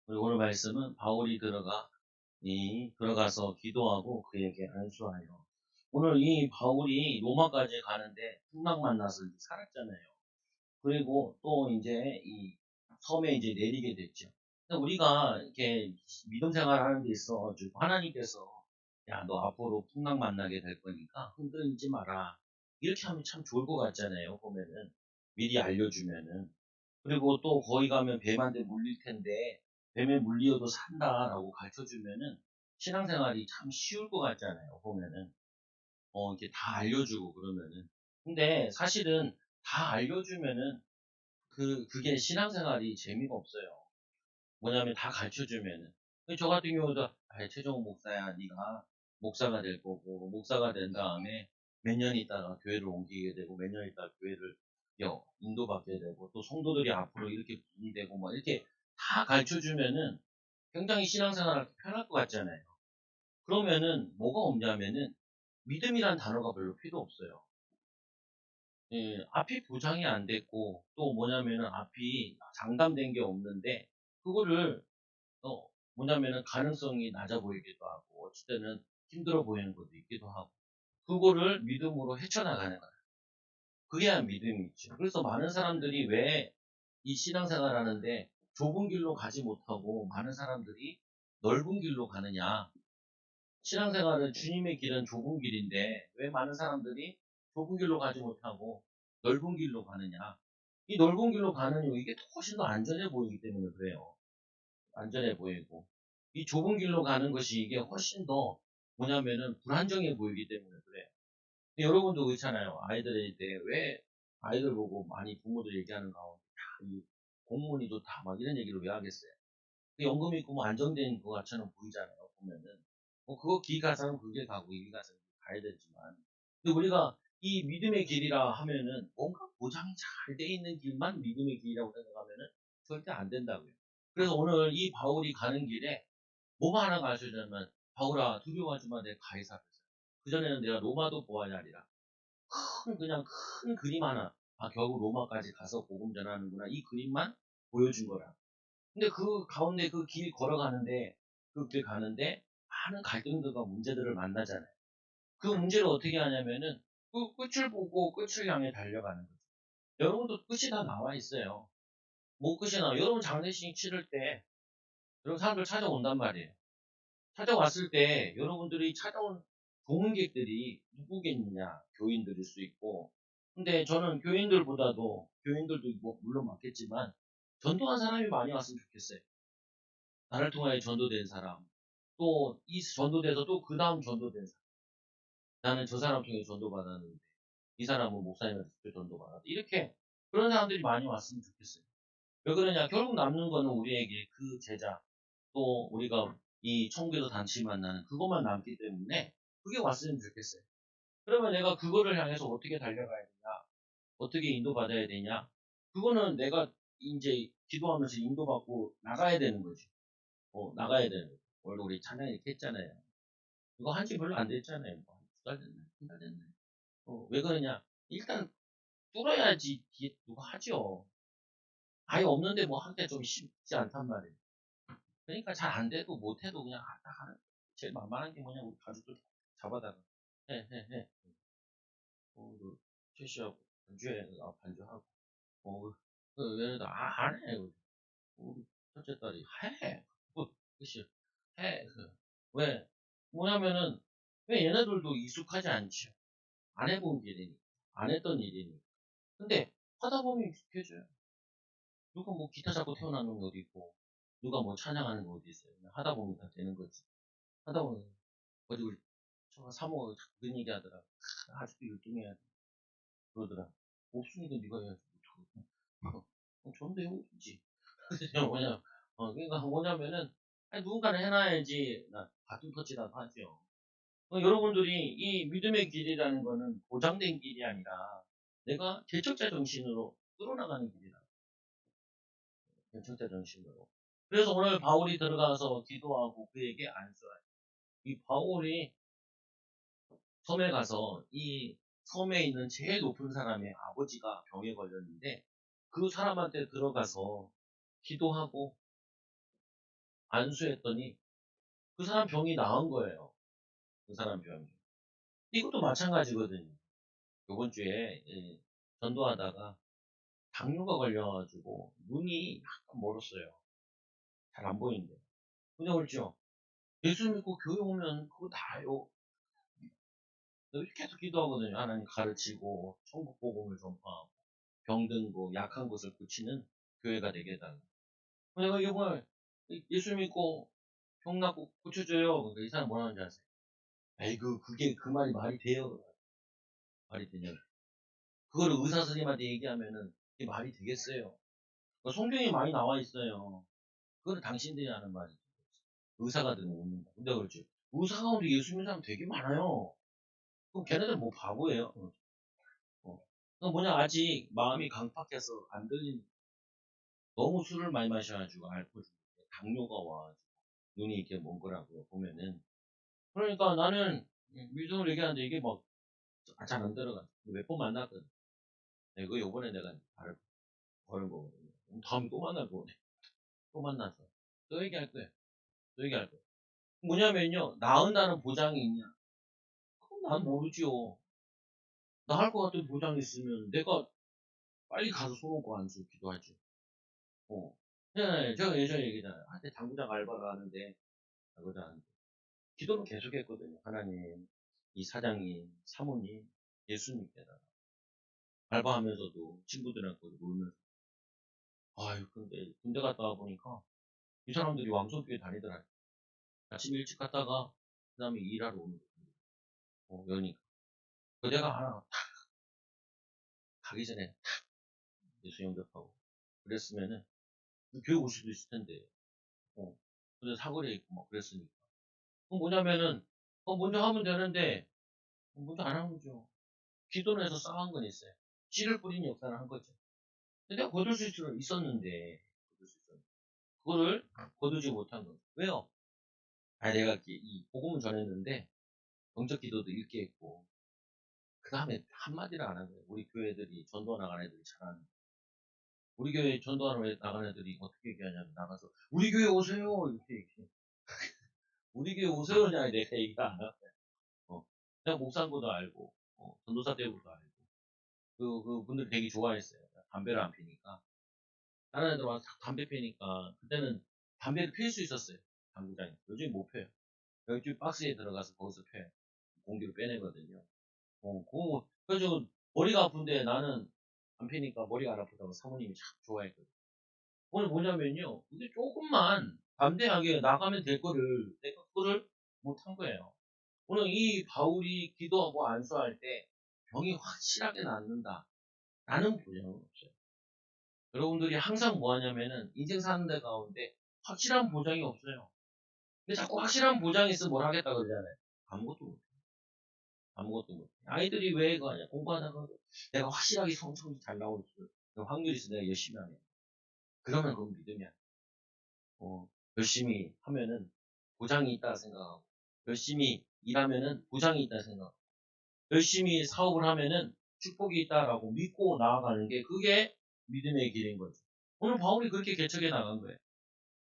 우리 오늘 말씀은 바울이 들어가서 기도하고 그에게 안수하여. 오늘 이 바울이 로마까지 가는데 풍랑 만나서 이제 살았잖아요. 그리고 또 이제 이 섬에 이제 내리게 됐죠. 근데 우리가 이렇게 믿음 생활하는 데 있어 하나님께서 야, 너 앞으로 풍랑 만나게 될 거니까 흔들리지 마라. 이렇게 하면 참 좋을 것 같잖아요. 보면은 미리 알려주면은. 그리고 또 거기 가면 뱀한테 물릴 텐데 뱀에 물리어도 산다라고 가르쳐주면은 신앙생활이 참 쉬울 것 같잖아요. 보면은 이렇게 다 알려주고 그러면은. 근데 사실은 다 알려주면은 그게 신앙생활이 재미가 없어요. 뭐냐면 다 가르쳐주면은. 저 같은 경우도, 최종호 목사야, 네가 목사가 될 거고, 목사가 된 다음에 몇 년 있다가 교회를 옮기게 되고, 몇 년 있다가 교회를 인도받게 되고, 또 성도들이 앞으로 이렇게 부흥이 되고, 뭐, 이렇게 다 가르쳐주면은 굉장히 신앙생활할 때 편할 것 같잖아요. 그러면은 뭐가 없냐면은 믿음이란 단어가 별로 필요 없어요. 예, 앞이 보장이 안 됐고, 또 뭐냐면은 앞이 장담된 게 없는데, 그거를, 뭐냐면은 가능성이 낮아 보이기도 하고, 어쩔 때는 힘들어 보이는 것도 있기도 하고, 그거를 믿음으로 헤쳐나가는 거야. 그게야 믿음이 있죠. 그래서 많은 사람들이 왜 이 신앙생활 하는데 좁은 길로 가지 못하고 많은 사람들이 넓은 길로 가느냐. 신앙생활은 주님의 길은 좁은 길인데 왜 많은 사람들이 좁은 길로 가지 못하고 넓은 길로 가느냐. 이 넓은 길로 가는 이유, 이게 훨씬 더 안전해 보이기 때문에 그래요. 안전해 보이고. 이 좁은 길로 가는 것이 이게 훨씬 더 뭐냐면은 불안정해 보이기 때문에 그래요. 여러분도 그렇잖아요. 아이들일 때 왜 아이들 보고 많이 부모들 얘기하는 가운데 이 공무원이 좋다 막 이런 얘기를 왜 하겠어요. 연금 있고 뭐 안정된 것 같처럼 보이잖아요. 보면은 그거 길 가서는 그길 가고 이 길 가서는 가야 되지만 근데 우리가 이 믿음의 길이라 하면은 뭔가 보장이 잘 돼 있는 길만 믿음의 길이라고 생각하면은 절대 안 된다고요. 그래서 오늘 이 바울이 가는 길에 뭐가 하나 가르쳐주냐면 바울아 두려워하지 마 내가 가이사를 그전에는 내가 로마도 보아야 하리라. 그냥 큰 그림 하나. 아, 결국 로마까지 가서 복음 전하는구나. 이 그림만 보여준 거라. 근데 그 가운데 그 길 걸어가는데, 그 길 가는데, 많은 갈등들과 문제들을 만나잖아요. 그 문제를 어떻게 하냐면은, 그 끝을 보고 끝을 향해 달려가는 거죠. 여러분도 끝이 다 나와 있어요. 뭐 끝이 나와. 여러분 장례식 치를 때, 여러분 사람들 찾아온단 말이에요. 찾아왔을 때, 여러분들이 찾아온 동문객들이 누구겠느냐. 교인들일 수 있고, 근데 저는 교인들도 뭐 물론 많겠지만, 전도한 사람이 많이 왔으면 좋겠어요. 나를 통하여 전도된 사람, 또 이 전도돼서 또 그 다음 전도된 사람. 나는 저 사람 통해 전도받았는데, 이 사람은 목사님한테 직접 전도받았다. 이렇게 그런 사람들이 많이 왔으면 좋겠어요. 왜 그러냐? 결국 남는 거는 우리에게 그 제자, 또 우리가 이 청교도 단체 만나는 그것만 남기 때문에 그게 왔으면 좋겠어요. 그러면 내가 그거를 향해서 어떻게 달려가야 되냐? 어떻게 인도받아야 되냐? 그거는 내가 이제 기도하면서 인도받고 나가야 되는 거지. 나가야 되는 거지. 원래 우리 찬양 이렇게 했잖아요. 이거 한 지 별로 안 됐잖아요. 뭐, 두 달 됐네, 한 달 됐네. 왜 그러냐? 일단 뚫어야지 뒤에 누가 하죠. 아예 없는데 뭐 하기가 좀 쉽지 않단 말이에요. 그러니까 잘 안 돼도 못 해도 그냥 딱 하는. 제일 만만한 게 뭐냐? 우리 가족들 잡아다가 해. 그 최씨하고 반주하고. 얘네들 안 해. 우리 첫째 딸이 해. 그치? 해. 왜? 뭐냐면은 왜 얘네들도 익숙하지 않죠. 안 해본 일이니까. 안 했던 일이니까. 근데 하다 보면 익숙해져요. 누가 뭐 기타 잡고 태어나는 거 어디 있고, 누가 뭐 찬양하는 거 어디 있어요. 그냥 하다 보면 다 되는 거지. 하다 보면, 어제 우리 사모가 그런 얘기 하더라. 아직도 율동해야 돼. 그러더라. 없으니까 네가 해야지. 전도 해오지. 뭐냐, 그러니까 뭐냐면은, 아니, 누군가는 해놔야지, 나 같은 터치라도 하죠. 여러분들이 이 믿음의 길이라는 거는 보장된 길이 아니라 내가 개척자 정신으로 끌어나가는 길이다. 개척자 정신으로. 그래서 오늘 바울이 들어가서 기도하고 그에게 안수하여. 이 바울이 섬에 가서 이 섬에 있는 제일 높은 사람의 아버지가 병에 걸렸는데 그 사람한테 들어가서 기도하고 안수했더니 그 사람 병이 나은 거예요. 그 사람 병이. 이것도 마찬가지거든요. 요번 주에 전도하다가 당뇨가 걸려가지고 눈이 약간 멀었어요. 잘 안 보이는데. 근데 그렇죠. 예수 믿고 교회 오면 그거 다요. 계속 기도하거든요. 하나님 가르치고 천국 복음을 전파하고 병든 거 약한 것을 고치는 교회가 되게 해달라. 내가 이번에 예수 믿고 병 낫고 고쳐줘요. 그러니까 이 사람 뭐라 하는지 아세요? 에이 그게 그 말이 말이 돼요. 말이 되냐? 그거를 의사 선생님한테 얘기하면은 그게 말이 되겠어요. 그러니까 성경에 많이 나와 있어요. 그거는 당신들이 하는 말이죠. 의사가 되면 옵니다. 근데 그렇지. 의사 가운데 예수 믿는 사람 되게 많아요. 그럼 걔네들 뭐 바보예요? 그건 뭐냐, 아직 마음이 강팍해서 안 들린, 너무 술을 많이 마셔가지고, 알코올 중독, 당뇨가 와가지고, 눈이 이렇게 먼 거라고요, 보면은. 그러니까 나는 믿음을 얘기하는데 이게 막 잘 안 들어가. 몇 번 만났거든. 이거 요번에 내가 바로 거는 거거든요. 다음에 또 만날 거네. 또 만나서. 또 얘기할 거야. 또 얘기할 거야. 뭐냐면요, 나은다는 보장이 있냐? 그건 난 모르지요. 나을 것 같은 보장이 있으면 내가 빨리 가서 손 얹고 앉아 기도하지. 어. 네, 제가 예전에 얘기잖아요. 한때 당구장 알바를 하는데, 당구장 하는데, 기도는 계속 했거든요. 하나님, 이 사장님, 사모님, 예수님께다. 알바하면서도 친구들하고 놀면서. 아유, 근데 군대 갔다 와 보니까 이 사람들이 왕성교회 다니더라고요. 아침 일찍 갔다가, 그 다음에 일하러 오는 거예요. 여니까. 그 내가 하나, 가기 전에 예수 영접하고. 그랬으면은, 교회 올 수도 있을 텐데. 어. 근데 사거리에 있고 막 그랬으니까. 그럼 뭐냐면은, 먼저 하면 되는데, 먼저 안 하는 거죠. 기도를 해서 싸운 건 있어요. 씨를 뿌린 역사를 한 거죠. 근데 내가 거둘 수 있었는데, 거둘 수 있었는데. 그거를 거두지 못한 거죠. 왜요? 내가 이 복음을 전했는데, 영적 기도도 읽게 했고, 그 다음에 한마디를 안 한 거예요. 우리 교회들이 전도 나간 애들이 잘하는. 우리 교회 전도하러 나간 애들이 어떻게 얘기하냐면, 나가서, 우리 교회 오세요! 이렇게 얘기해. 우리 교회 오세요! 냐 내가 얘기 안 하고. 내가 목사인 것도 알고, 전도사 때부터 알고. 그 분들 되게 좋아했어요. 담배를 안 피니까. 다른 애들 와서 담배 피니까, 그때는 담배를 필 수 있었어요. 당구장에. 요즘 못 펴요. 여기 박스에 들어가서 거기서 펴요. 공기를 빼내거든요. 그래서 머리가 아픈데 나는 안 피니까 머리가 안 아프다고 사모님이 참 좋아했거든요. 오늘 뭐냐면요. 이게 조금만 담대하게 나가면 될 거를, 내가 그거를 못한 거예요. 오늘 이 바울이 기도하고 안수할 때 병이 확실하게 낫는다. 라는 보장은 없어요. 여러분들이 항상 뭐 하냐면은 인생 사는 데 가운데 확실한 보장이 없어요. 근데 자꾸 확실한 보장이 있으면 뭘 하겠다 그러잖아요. 아무것도 못해. 아무것도 못해. 아이들이 왜 그거 하냐. 공부하다가 내가 확실하게 성적이 잘 나올 확률이 있어. 내가 열심히 하면. 그러면 그건 믿음이야. 열심히 하면은 보장이 있다 생각하고, 열심히 일하면은 보장이 있다 생각하고, 열심히 사업을 하면은 축복이 있다라고 믿고 나아가는 게 그게 믿음의 길인 거죠. 오늘 바울이 그렇게 개척해 나간 거예요.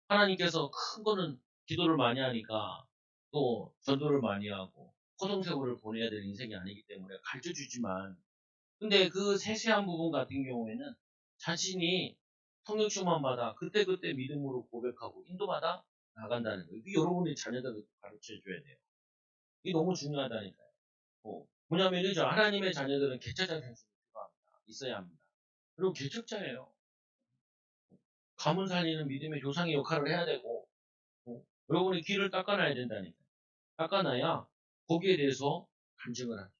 하나님께서 큰 거는 기도를 많이 하니까 또 전도를 많이 하고 포동세월을 보내야 될 인생이 아니기 때문에 가르쳐 주지만, 근데 그 세세한 부분 같은 경우에는 자신이 성령 충만 받아 그때그때 믿음으로 고백하고 인도받아 나간다는 거예요. 이게 여러분의 자녀들을 가르쳐 줘야 돼요. 이게 너무 중요하다니까요. 뭐냐면 이제 하나님의 자녀들은 개척자 생수가 필요합니다. 있어야 합니다. 그리고 개척자예요. 가문 살리는 믿음의 조상의 역할을 해야 되고, 여러분의 귀를 닦아놔야 된다니까요. 닦아놔야 거기에 대해서 간증을 하죠.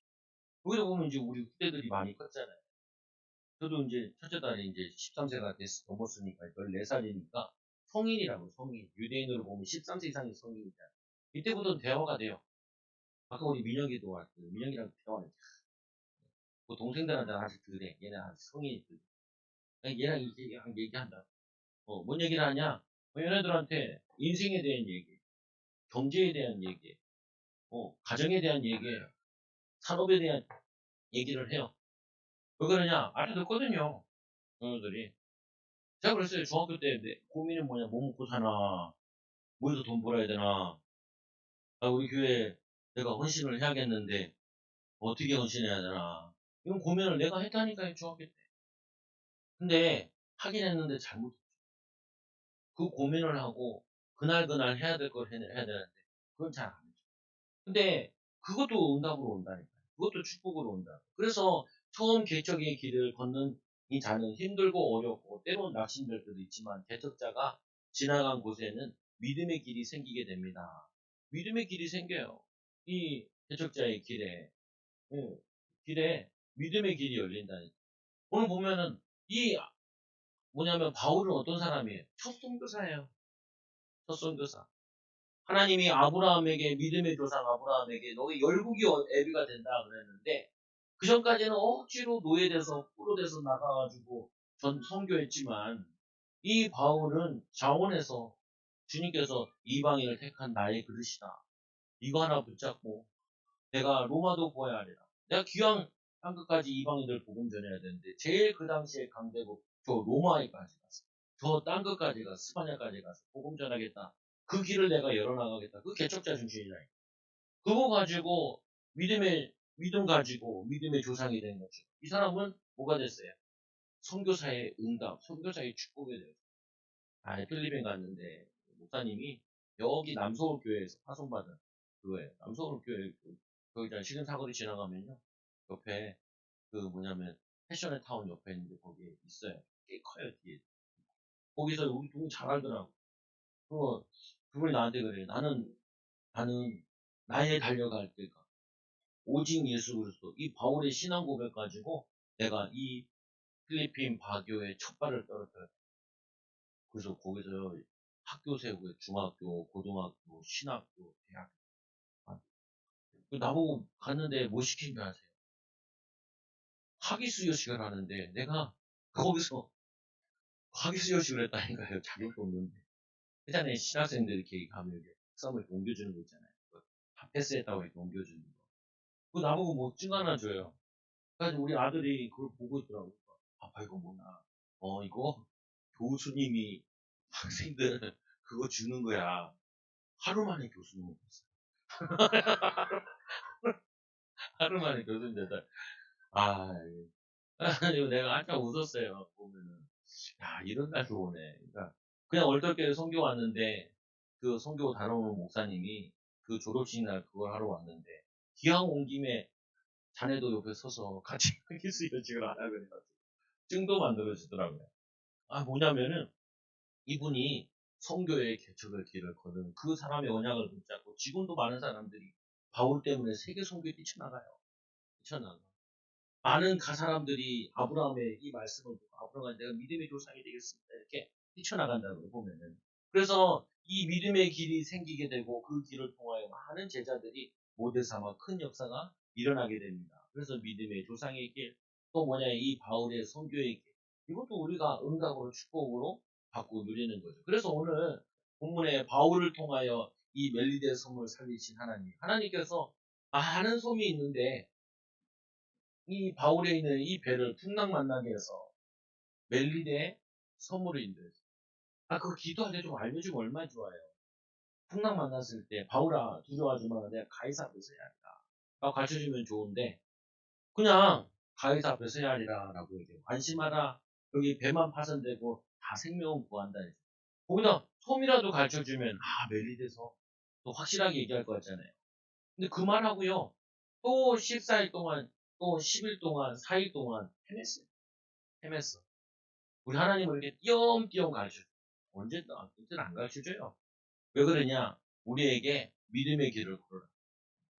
여기서 보면 이제 우리 후대들이 많이 컸잖아요. 저도 이제 첫째 딸이 이제 13세가 넘었으니까 14살이니까 성인이라고, 성인. 유대인으로 보면 13세 이상이 성인이잖아요. 이때부터는 대화가 돼요. 아까 우리 민혁이도 왔고, 민혁이랑 대화했죠. 그 동생들한테 아직 그래. 얘네 아직 성인이 그래. 얘랑 얘기한다. 뭔 얘기를 하냐? 얘네들한테 인생에 대한 얘기, 경제에 대한 얘기, 가정에 대한 얘기, 산업에 대한 얘기를 해요. 왜 그러냐? 알아듣거든요. 어머들이. 제가 그랬어요. 중학교 때 고민은 뭐냐? 뭐 먹고 사나? 어디서 돈 벌어야 되나? 아, 우리 교회 내가 헌신을 해야겠는데 어떻게 헌신해야 되나? 이런 고민을 내가 했다니까요, 중학교 때. 근데 하긴 했는데 잘못. 그 고민을 하고 그날 해야 될 걸 해야 되는데 그건 잘 안 해요. 근데 그것도 응답으로 온다니까요. 그것도 축복으로 온다. 그래서 처음 개척의 길을 걷는 이 자는 힘들고 어렵고 때론 낙심될 때도 있지만 개척자가 지나간 곳에는 믿음의 길이 생기게 됩니다. 믿음의 길이 생겨요. 이 개척자의 길에 길에 믿음의 길이 열린다니까. 오늘 보면은 이 뭐냐면 바울은 어떤 사람이에요? 첫 선교사예요. 첫 선교사. 하나님이 아브라함에게 믿음의 조상 아브라함에게 너희 열국이 애비가 된다 그랬는데 그 전까지는 억지로 노예돼서 포로돼서 나가가지고 전 선교했지만 이 바울은 자원해서 주님께서 이방인을 택한 나의 그릇이다. 이거 하나 붙잡고 내가 로마도 보아야 하리라. 내가 귀한 땅끝까지 이방인들 복음 전해야 되는데 제일 그 당시에 강대국 저 로마에까지 갔어. 저 땅끝까지 가서 스파냐까지 가서 복음 전하겠다. 그 길을 내가 열어나가겠다. 그 개척자 중심이다. 그거 가지고 믿음 가지고 믿음의 조상이 된 거죠. 이 사람은 뭐가 됐어요? 선교사의 응답, 선교사의 축복이 됐어요. 아, 필리핀 갔는데 목사님이 여기 남서울 교회에서 파송받은 그거예요. 남서울 교회 거기 있잖아요. 시금 사거리 지나가면요. 옆에 그 뭐냐면 패션의 타운 옆에 있는데 거기에 있어요. 꽤 커요 뒤에. 거기서 우리 동잘 알더라고. 그 그분이 나한테 그래. 나는 나의 달려갈 때가 오직 예수 그리스도. 이 바울의 신앙 고백 가지고 내가 이 필리핀 바교의 첫 발을 떨었어요. 그래서 거기서 학교 세우고 중학교, 고등학교, 신학교, 대학교. 아, 나보고 갔는데 뭐 시킨 줄 아세요? 학위수여식을 하는데 내가 거기서 학위수여식을 했다니까요. 자격도 없는데. 그전에 신학생들 이렇게 가면 이렇게 썸을 옮겨주는 거 있잖아요. 다 패스했다고 이렇게 옮겨주는 거. 그거 나보고 뭐 증 하나 줘요. 그래가지고 우리 아들이 그걸 보고 있더라고요. 아빠 이거 뭐냐. 이거 교수님이 학생들 그거 주는 거야. 하루 만에 교수님이 됐어요. 하루 만에 교수님 됐다. 아, 이거 내가 한참 웃었어요. 보면은. 야, 이런 날도 오네. 그러니까 그냥 얼떨결에 성교 왔는데 그 성교 다뤄오는 목사님이 그 졸업식 날 그걸 하러 왔는데 기왕 온 김에 자네도 옆에 서서 같이 기수 여직을 하라 그래가지고 증도 만들어주더라고요. 아, 뭐냐면은 이분이 성교의 개척의 길을 거는 그 사람의 언약을 붙잡고 지금도 많은 사람들이 바울 때문에 세계 선교에 뛰쳐나가요. 뛰쳐나가. 많은 사람들이 아브라함의 이 말씀을 보고 아브라함이 내가 믿음의 조상이 되겠습니다. 이렇게 뛰쳐나간다고 보면은. 그래서 이 믿음의 길이 생기게 되고 그 길을 통하여 많은 제자들이 모대 삼아 큰 역사가 일어나게 됩니다. 그래서 믿음의 조상의 길, 또 뭐냐, 이 바울의 선교의 길. 이것도 우리가 응답으로 축복으로 받고 누리는 거죠. 그래서 오늘 본문에 바울을 통하여 이 멜리데 섬을 살리신 하나님. 하나님께서 많은 섬이 있는데 이 바울에 있는 이 배를 풍랑 만나게 해서 멜리데 섬으로 인도했어요. 아, 그거 기도할 때 좀 알려주면 얼마나 좋아요. 풍랑 만났을 때 바울아 두려워하지 마. 내가 가이사 앞에서 해야 한다. 라고 가르쳐주면 좋은데 그냥 가이사 앞에서 해야 하리라 라고 얘기해요. 안심하라. 여기 배만 파손되고 다 생명은 구한다. 거기다 섬이라도 가르쳐주면 멜리데서 또 확실하게 얘기할 것 같잖아요. 근데 그 말하고요. 또 14일 동안 또 10일 동안 4일 동안 헤맸어요. 헤맸어. 우리 하나님은 이렇게 띄엄띄엄 가르쳐줘요. 언제든 안 가르쳐줘요. 왜 그러냐? 우리에게 믿음의 길을 걸어라.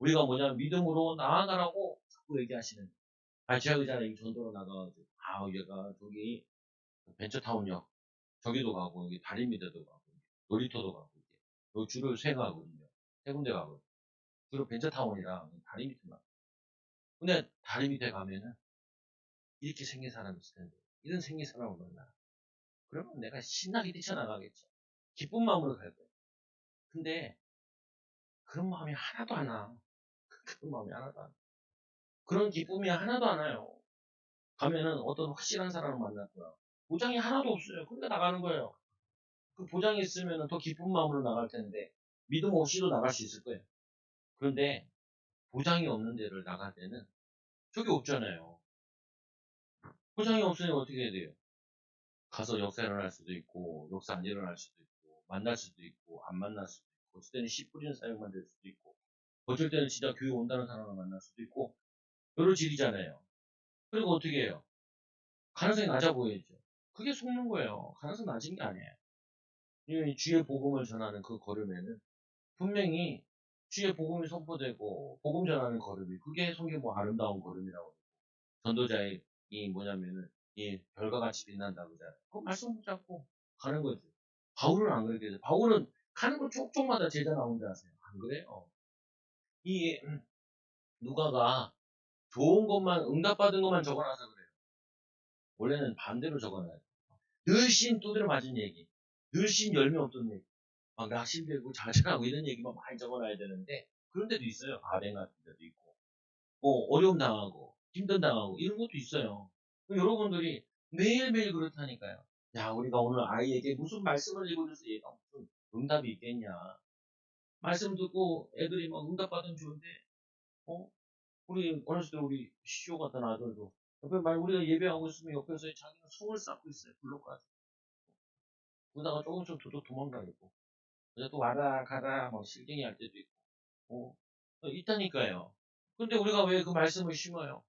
우리가 뭐냐면 믿음으로 나아가라고 자꾸 얘기하시는 거예요. 제가 그전에 전도로 나가가지고, 얘가 저기 벤처타운역, 저기도 가고, 여기 다리 밑에도 가고, 놀이터도 가고, 여기 줄을 세 가거든요. 세 군데 가거든요. 주로 벤처타운이랑 다리 밑에 가. 근데 다리 밑에 가면은 이렇게 생긴 사람이 있을 텐데, 이런 생긴 사람을 만나. 그러면 내가 신나게 뛰쳐나가겠죠. 기쁜 마음으로 갈 거예요. 근데 그런 마음이 하나도 안 와. 그런 마음이 하나도 안 와. 그런 기쁨이 하나도 안 와요. 가면은 어떤 확실한 사람을 만날 거야. 보장이 하나도 없어요. 근데 나가는 거예요. 그 보장이 있으면 더 기쁜 마음으로 나갈 텐데 믿음 없이도 나갈 수 있을 거예요. 그런데 보장이 없는 데를 나갈 때는 저게 없잖아요. 보장이 없으니 어떻게 해야 돼요? 가서 역사 일어날 수도 있고 역사 안 일어날 수도 있고 만날 수도 있고 안 만날 수도 있고 어쩔 때는 씨 뿌리는 사역만 될 수도 있고 어쩔 때는 진짜 교회 온다는 사람을 만날 수도 있고 여러 질이잖아요. 그리고 어떻게 해요? 가능성이 낮아 보여야죠. 그게 속는 거예요. 가능성 낮은 게 아니에요. 이 주의 복음을 전하는 그 걸음에는 분명히 주의 복음이 선포되고 복음 전하는 걸음이 그게 성경 뭐 아름다운 걸음이라고 전도자의 이 뭐냐면은 이 별과 같이 빛난다 그러잖아요. 그 말씀 붙잡고 가는 거죠. 바울은 안 그렇게 해요. 바울은 가는 거 쪽쪽마다 제자 나온 줄 아세요? 안 그래요? 이 누가가 좋은 것만 응답받은 것만 적어놔서 그래요. 원래는 반대로 적어놔요. 늘씬 두드려 맞은 얘기, 늘씬 열매 없던 얘기, 막 낙심되고 좌절하고 이런 얘기만 많이 적어놔야 되는데 그런 데도 있어요. 아멘 같은 데도 있고, 어려움 당하고 힘든 당하고 이런 것도 있어요. 여러분들이 매일매일 그렇다니까요. 야, 우리가 오늘 아이에게 무슨 말씀을 읽어줘서 얘가 무슨 응답이 있겠냐. 말씀 듣고 애들이 막 응답 받으면 좋은데, 어? 우리 어렸을 때 우리 시오 같은 아들도 옆에 말 우리가 예배하고 있으면 옆에서 자기는 송을 쌓고 있어요. 블록까지. 그러다가 조금씩 도둑 도망가겠고. 그래서 또 와라 가라 막 실갱이 할 때도 있고. 있다니까요. 근데 우리가 왜 그 말씀을 심어요?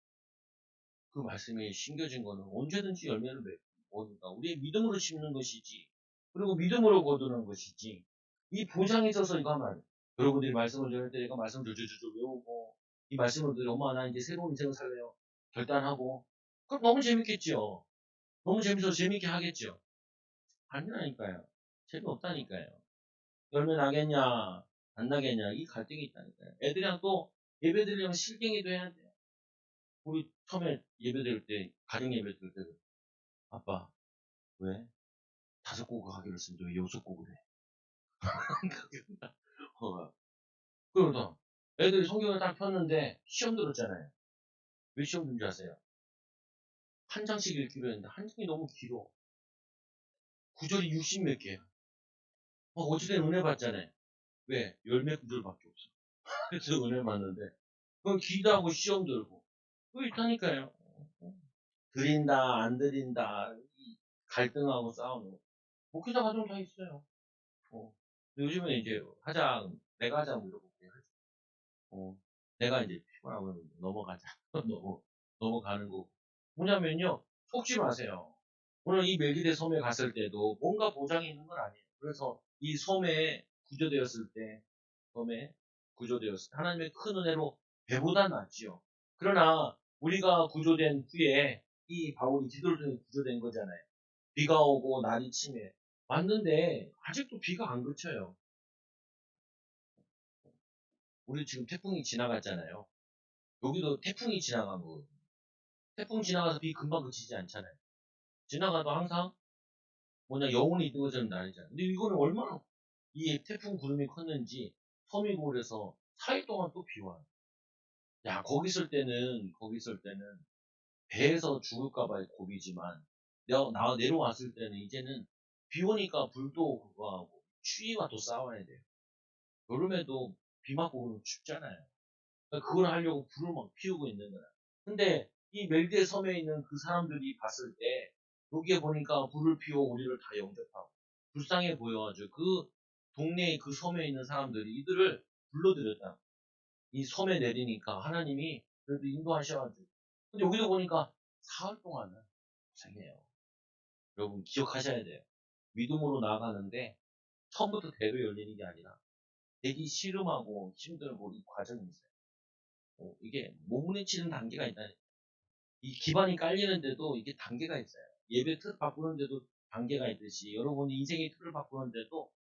그 말씀이 심겨진 거는 언제든지 열매를 맺으니까 우리의 믿음으로 심는 것이지. 그리고 믿음으로 거두는 것이지. 이 보장에 있어서 이거 하면 안 돼. 여러분들이 말씀을 들을 때 내가 말씀을 줄줄줄 외우고 이 말씀을 들으 엄마 나 이제 새로운 인생을 살래요. 결단하고 그럼 너무 재밌겠죠. 너무 재밌어서 재밌게 하겠죠. 아니라니까요. 재미없다니까요. 열매 나겠냐 안 나겠냐 이 갈등이 있다니까요. 애들이랑 또 예배 드리려면 실갱이도 해야 돼요. 우리 처음에 예배 드릴 때 가정 예배 드릴 때 아빠 왜 5곡을 하기로 했는데 왜 6곡을 해? 어, 그러다 애들이 성경을 딱 폈는데 시험 들었잖아요. 왜 시험 든 줄 아세요? 한 장씩 읽기로 했는데 한 장이 너무 길어. 구절이 60 몇 개야. 어찌된 은혜 받잖아요. 왜? 열매 구절밖에 없어. 그래서 은혜 받는데 그건 기도하고 시험 들고 그거 있다니까요. 드린다 안 드린다 갈등하고 싸우는 목회자 가정 다 있어요. 요즘에 이제 내가 하자 뭐 이러고 그냥 하지. 내가 이제 피곤하면 넘어가자. 넘어가는 거. 뭐냐면요, 속지 마세요. 오늘 이 멜기데 섬에 갔을 때도 뭔가 보장이 있는 건 아니에요. 그래서 이 섬에 구조되었을 때, 섬에 구조되었을 때, 하나님의 큰 은혜로 배보다 낫지요. 그러나 우리가 구조된 후에 이 바울이 기도를 통해 구조된 거잖아요. 비가 오고 날이 침해. 왔는데 아직도 비가 안 그쳐요. 우리 지금 태풍이 지나갔잖아요. 여기도 태풍이 지나간 거거든요. 태풍 지나가서 비 금방 그치지 않잖아요. 지나가도 항상 영혼이 있는 것처럼 나뉘잖아요. 근데 이거는 얼마나 이 태풍 구름이 컸는지 섬이 고래서 4일 동안 또 비 와요. 야, 거기 있을 때는 배에서 죽을까봐 고비지만 나 내려왔을 때는 이제는 비 오니까 불도 그거 하고 추위와 또 싸워야 돼요. 여름에도 비 맞고 그러면 춥잖아요. 그러니까 그걸 하려고 불을 막 피우고 있는 거야. 근데 이 멜디의 섬에 있는 그 사람들이 봤을 때 여기에 보니까 불을 피우고 우리를 다 영접하고 불쌍해 보여가지고 그 동네의 그 섬에 있는 사람들이 이들을 불러들였다. 이 섬에 내리니까 하나님이 그래도 인도하셔가지고. 근데 여기도 보니까 사흘 동안은 고생해요. 여러분 기억하셔야 돼요. 믿음으로 나아가는데 처음부터 대로 열리는 게 아니라 되게 씨름하고 힘들고 이 과정이 있어요. 이게 몸부림치는 단계가 있다. 이 기반이 깔리는데도 이게 단계가 있어요. 예배 틀 바꾸는데도 단계가 있듯이 여러분이 인생의 틀을 바꾸는데도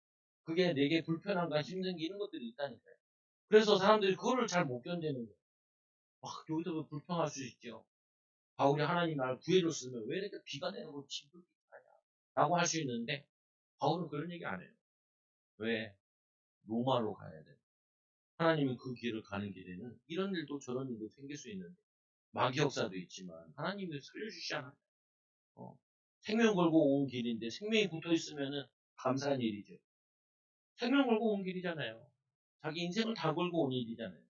그게 내게 불편함과 힘든 게 이런 것들이 있다니까요. 그래서 사람들이 그거를 잘 못 견디는 거예요. 여기서 왜 불평할 수 있죠. 바울이 하나님 나를 구해줬으면 왜 이렇게 비가 내리고 힘들게 하냐 라고 할 수 있는데 바울은 그런 얘기 안 해요. 왜? 로마로 가야 돼. 하나님은 그 길을 가는 길에는 이런 일도 저런 일도 생길 수 있는데 마귀 역사도 있지만 하나님이 살려주시잖아요. 생명 걸고 온 길인데 생명이 붙어 있으면은 감사한 일이죠. 생명 걸고 온 길이잖아요. 자기 인생을 다 걸고 온 일이잖아요.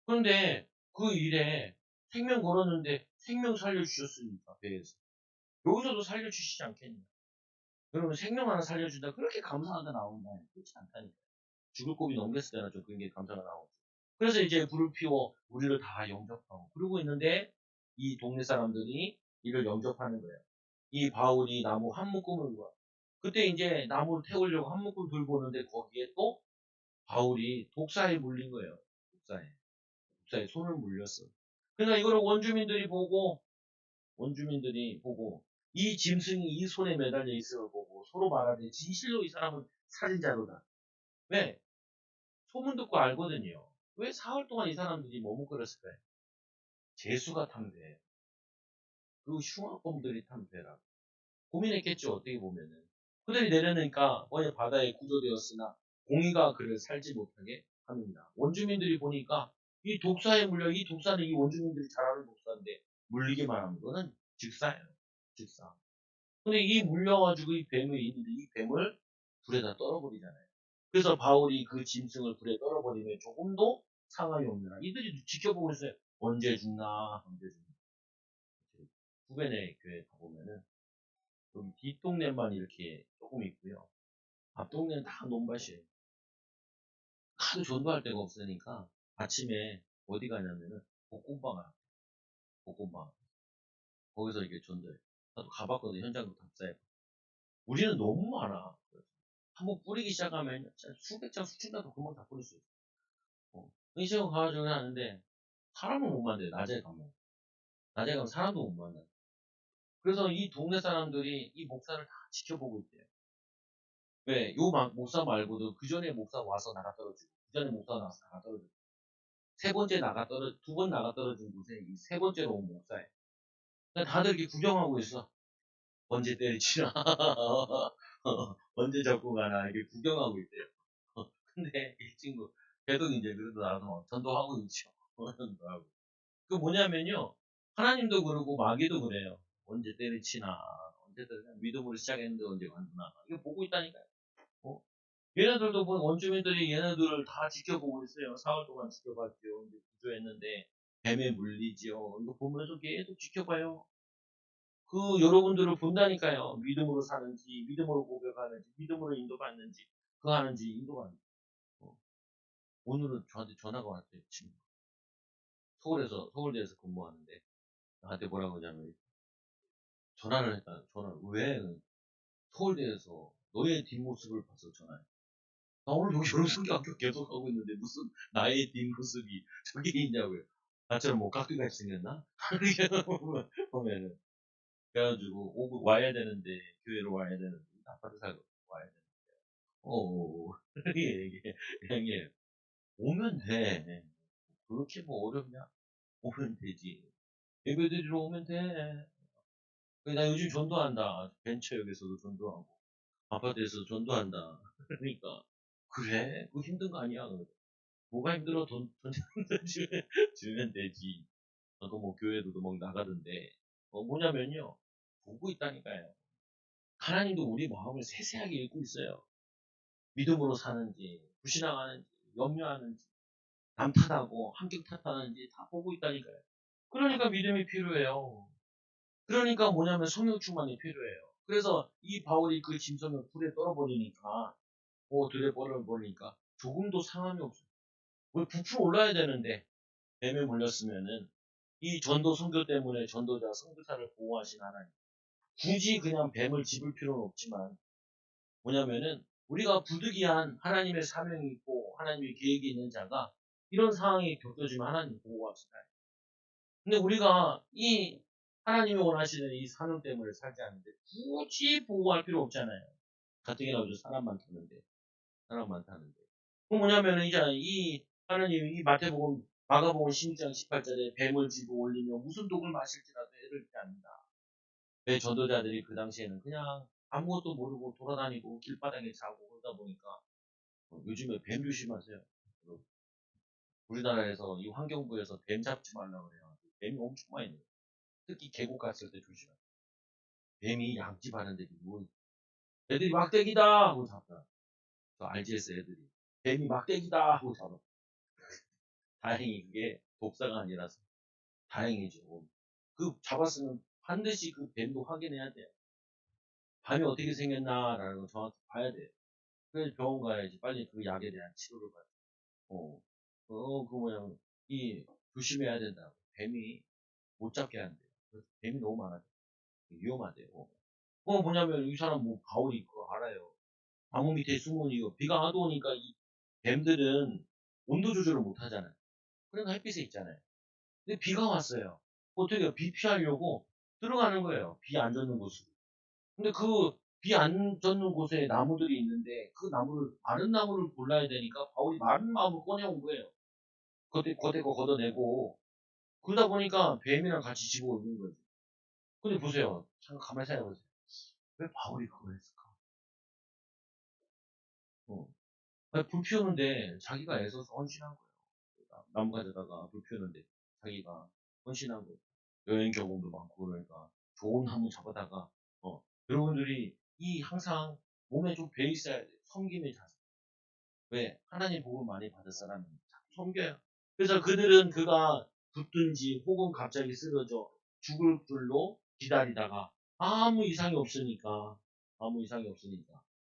그런데 그 일에 생명 걸었는데 생명 살려주셨으니까 배에서 여기서도 살려주시지 않겠냐. 그러면 생명 하나 살려준다. 그렇게 감사하게 나온다. 그렇지 않다니까. 죽을 고비 넘겼을 때나 좀 그런 게 감사가 나오죠. 그래서 이제 불을 피워 우리를 다 영접하고 그러고 있는데 이 동네 사람들이 이를 영접하는 거예요. 이 바울이 나무 한 묶음을 봐. 그때 이제 나무를 태우려고 한 묶음 들고 오는데 거기에 또 바울이 독사에 물린 거예요. 독사에 손을 물렸어. 그러니까 이거를 원주민들이 보고 이 짐승이 이 손에 매달려 있어 보고 서로 말하되 진실로 이 사람은 살인자로다. 왜? 소문 듣고 알거든요. 왜 사흘 동안 이 사람들이 머뭇거렸을까요? 재수가 탐배예요. 그 흉악범들이 탐배라. 고민했겠죠, 어떻게 보면은. 그들이 내려놓으니까 어느 바다에 구조되었으나 공의가 그를 살지 못하게 합니다. 원주민들이 보니까 이 독사에 물려 이 독사는 이 원주민들이 잘 아는 독사인데 물리기만 하는 거는 즉사예요. 즉사. 근데 이 물려가지고 이 뱀이 있는데 이 뱀을 불에다 떨어버리잖아요. 그래서 바울이 그 짐승을 불에 떨어버리면 조금도 상함이 없느라 이들이 지켜보고 있어요. 언제 죽나 언제 죽나. 후베네 교회 가보면은 여기 뒷동네만 이렇게 조금 있고요. 앞동네는 다 논밭이에요. 하도 전도할 데가 없으니까 아침에 어디 가냐면은 볶음방 가. 볶음방. 거기서 이렇게 전도해. 나도 가봤거든. 현장도 답사해. 우리는 너무 많아. 한번 뿌리기 시작하면 수백 장, 수천 장도 금방 다 뿌릴 수 있어. 의식은 가가지고 하는데 사람을 못 만나요. 낮에 가면. 낮에 가면 사람도 못 만나요. 그래서 이 동네 사람들이 이 목사를 다 지켜보고 있대요. 왜? 목사 말고도 그 전에 목사 와서 나가 떨어지고, 그 전에 목사 나와서 나가 떨어지고, 두 번 나가 떨어진 곳에 이 세 번째로 온 목사예요. 그러니까 다들 이렇게 구경하고 있어. 언제 때리치나? 언제 잡고 가나? 이렇게 구경하고 있대요. 근데 이 친구, 계속 이제 그래도 나서 전도하고 있죠. 전도하고. 그 뭐냐면요. 하나님도 그러고 마귀도 그래요. 언제 때리치나? 언제 때리나? 믿음으로 시작했는데 언제 관두나? 이거 보고 있다니까요. 어? 얘네들도 본 원주민들이 얘네들을 다 지켜보고 있어요. 사흘 동안 지켜봤죠. 이제 구조했는데 뱀에 물리지요. 이거 보면서 계속 지켜봐요. 그 여러분들을 본다니까요. 믿음으로 사는지, 믿음으로 고백하는지, 믿음으로 인도받는지, 그거 하는지 인도받는지. 오늘은 저한테 전화가 왔대요. 지금 서울대에서 근무하는데 나한테 뭐라고 하냐면 전화를 했다. 전화를 왜 서울대에서 너의 뒷모습을 봐서 전화해. 나 오늘 여기 졸업승계학교 계속 하고 있는데 무슨 나의 뒷모습이 저기 있냐고요. 나처럼 뭐 깍두기같이 생겼나? 이렇게 보면은 그래가지고 오고 와야 되는데 교회로 와야 되는데 아파트 살고 와야 되는데 이게 형님 오면 돼. 그렇게 뭐 어렵냐? 오면 되지. 예배드리러 오면 돼. 나 요즘 전도한다. 벤처역에서도 전도하고 아파트에서 전도한다. 그러니까 그래? 그거 힘든 거 아니야? 뭐가 힘들어? 돈 주면 되지. 나도 뭐 교회도 막 나가던데. 뭐냐면요. 보고 있다니까요. 하나님도 우리 마음을 세세하게 읽고 있어요. 믿음으로 사는지, 불신앙하는지, 염려하는지, 남 탓하고 함께 탓하는지 다 보고 있다니까요. 그러니까 믿음이 필요해요. 그러니까 뭐냐면 성령 충만이 필요해요. 그래서 이 바울이 그 짐승을 불에 떨어버리니까, 들에 떨어버리니까 조금도 상함이 없어요. 우리 부풀어 올라야 되는데, 뱀에 물렸으면은 이 전도 선교 때문에 전도자, 선교사를 보호하신 하나님. 굳이 그냥 뱀을 집을 필요는 없지만 뭐냐면은 우리가 부득이한 하나님의 사명이 있고 하나님의 계획이 있는 자가 이런 상황이 겪어지면 하나님 보호합시다. 근데 우리가 이 하나님이 원하시는 이 사명 때문에 살지 않는데 굳이 보호할 필요 없잖아요. 가뜩이나 요즘 사람 많다는데. 그럼 뭐냐면은 이제 이 하나님 이 마가복음 16장 18절에 뱀을 집어 올리며 무슨 독을 마실지라도 애를 잃지 않는다. 왜 전도자들이 그 당시에는 그냥 아무것도 모르고 돌아다니고 길바닥에 자고 그러다 보니까 요즘에 뱀 조심하세요. 우리나라에서 이 환경부에서 뱀 잡지 말라고 그래요. 뱀이 엄청 많이 있어요. 특히 계곡 갔을 때 조심하세요. 뱀이 양지 바른 데 누워 애들이 막대기다 하고 잡더라. 저 RGS 애들이. 뱀이 막대기다 하고 잡아. 다행히 그게 독사가 아니라서 다행이죠. 그 잡았으면 반드시 그 뱀도 확인해야 돼요. 밤이 어떻게 생겼나라는 걸 정확히 봐야 돼요. 그래서 병원 가야지 빨리 그 약에 대한 치료를 받아. 그 뭐냐, 조심해야 된다. 뱀이 못 잡게 한대요. 그래서 뱀이 너무 많아요. 위험하대요. 뭐냐면 이 사람 뭐 가오리 그거 알아요. 나무 밑에 숨은 이유. 비가 하도 오니까 이 뱀들은 온도 조절을 못 하잖아요. 그러니까 햇빛에 있잖아요. 근데 비가 왔어요. 어떻게 해요? 비 피하려고 들어가는 거예요. 비 안 젖는 곳으로. 근데 그 비 안 젖는 곳에 나무들이 있는데 그 나무를 마른 나무를 골라야 되니까 바울이 마른 나무를 꺼내온 거예요. 겉에 거 걷어내고 그러다 보니까 뱀이랑 같이 집어오는 거죠. 근데 보세요. 잠깐 가만히 생각해보세요. 왜 바울이 그걸 했을까? 어. 아니, 불 피우는데 자기가 애써서 헌신한 거예요. 나무 가져다가 불 피우는데 자기가 헌신한 거예요. 여행 경험도 많고 그러니까 좋은 나무 잡아다가 여러분들이 항상 몸에 좀 배 있어야 돼요. 섬김의 자세. 왜? 하나님 복을 많이 받을 사람은 자꾸 섬겨요. 그래서 그들은 그가 붙든지 혹은 갑자기 쓰러져 죽을 줄로 기다리다가 아무 이상이 없으니까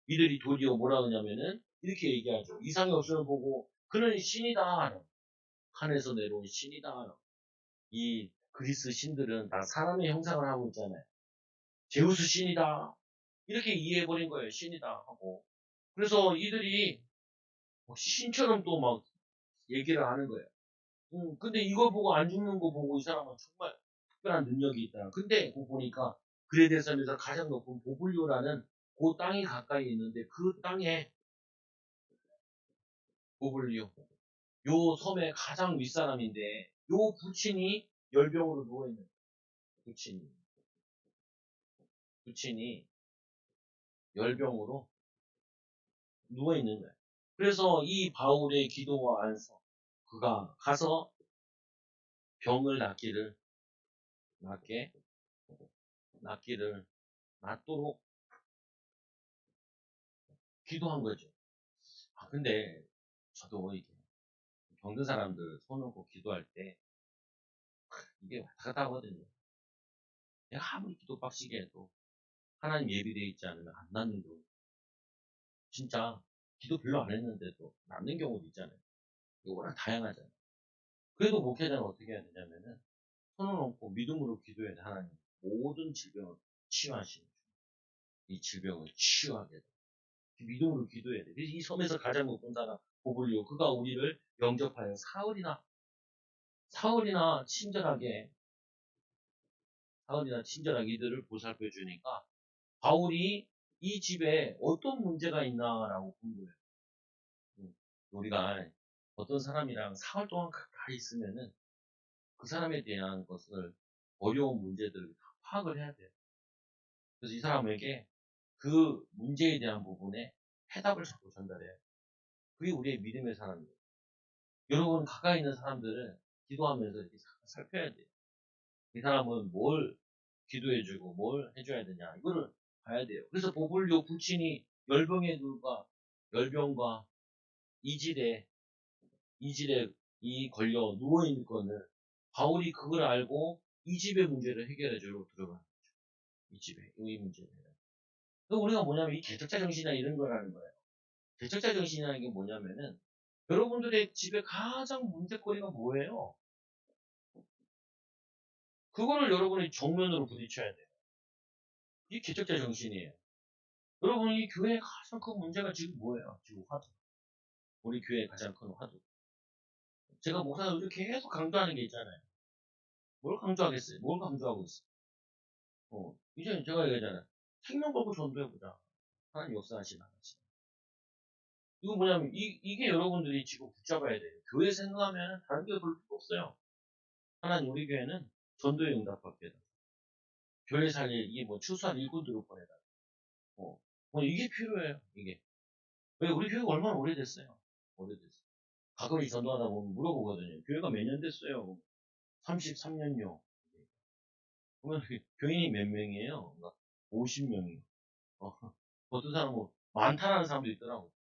이들이 도리어 뭐라 하냐면은 이렇게 얘기하죠. 이상이 없음을 보고 그는 신이다. 하늘에서 내려온 신이다. 이 그리스 신들은 다 사람의 형상을 하고 있잖아요. 제우스 신이다. 이렇게 이해해버린 거예요. 신이다 하고. 그래서 이들이 신처럼 또 막 얘기를 하는 거예요. 근데 이거 보고 안 죽는 거 보고 이 사람은 정말 특별한 능력이 있다. 근데 그거 보니까 그레데섬에서 가장 높은 보블리오라는 그 땅이 가까이 있는데 그 땅에 보블리오 요 섬의 가장 윗사람인데 요 부친이 열병으로 누워있는 거예요. 부친이 열병으로 누워있는 거예요. 그래서 이 바울의 기도와 안서 그가 가서 병을 낫게 낫기를 낫도록 기도한 거죠. 근데 저도 이게 병든 사람들 손 얹고 기도할 때 이게 왔다 갔다 하거든요. 내가 아무리 기도 빡시게 해도 하나님 예비되어 있지 않으면 안 낫는 경우 진짜 기도 별로 안 했는데도 낫는 경우도 있잖아요. 이거 워낙 다양하잖아요. 그래도 목회자는 어떻게 해야 되냐면은 손을 얹고 믿음으로 기도해야 돼. 하나님 모든 질병을 치유하시는 이 질병을 치유하게 돼. 믿음으로 기도해야 돼. 이 섬에서 가장 높은 사람 보블리오 그가 우리를 영접하여 사흘이나 친절하게 이들을 보살펴 주니까 바울이 이 집에 어떤 문제가 있나라고 궁금해요. 우리가 어떤 사람이랑 사흘 동안 가까이 있으면은 그 사람에 대한 것을 어려운 문제들을 다 파악을 해야 돼요. 그래서 이 사람에게 그 문제에 대한 부분에 해답을 자꾸 전달해요. 그게 우리의 믿음의 사람이에요. 여러분 가까이 있는 사람들은 기도하면서 이렇게 살펴야 돼요. 이 사람은 뭘 기도해주고 뭘 해줘야 되냐 이거를 봐야 돼요. 그래서 보불료 부친이 열병과 이질에 이 걸려 누워있는 거는 바울이 그걸 알고 이 집의 문제를 해결해주려고 들어가는 거죠. 이 문제를. 그러니까 우리가 뭐냐면 이 개척자 정신이나 이런 거라는 거예요. 개척자 정신이라는 게 뭐냐면은 여러분들의 집에 가장 문제거리가 뭐예요? 그거를 여러분이 정면으로 부딪혀야 돼요. 이게 개척자 정신이에요. 여러분 이 교회의 가장 큰 문제가 지금 뭐예요? 지금 화두. 우리 교회의 가장 큰 화두. 제가 목사님 이렇게 계속 강조하는 게 있잖아요. 뭘 강조하겠어요? 뭘 강조하고 있어요? 이제 제가 얘기하잖아요. 생명 걸고 전도해보자. 하나님 역사하시나. 이거 뭐냐면, 이게 여러분들이 지금 붙잡아야 돼요. 교회 생각하면 다른 교회 볼 필요 없어요. 하나님 우리 교회는 전도에 응답받게 해다. 교회 살릴, 이게 뭐 추수한 일꾼들을 보내다. 이게 필요해요, 이게. 왜 우리 교회가 얼마나 오래됐어요? 오래됐어요. 가끔씩 전도하다 보면 물어보거든요. 교회가 몇 년 됐어요? 33년요. 그러면 교인이 몇 명이에요? 50명이요. 어떤 사람은 많다라는 사람도 있더라고.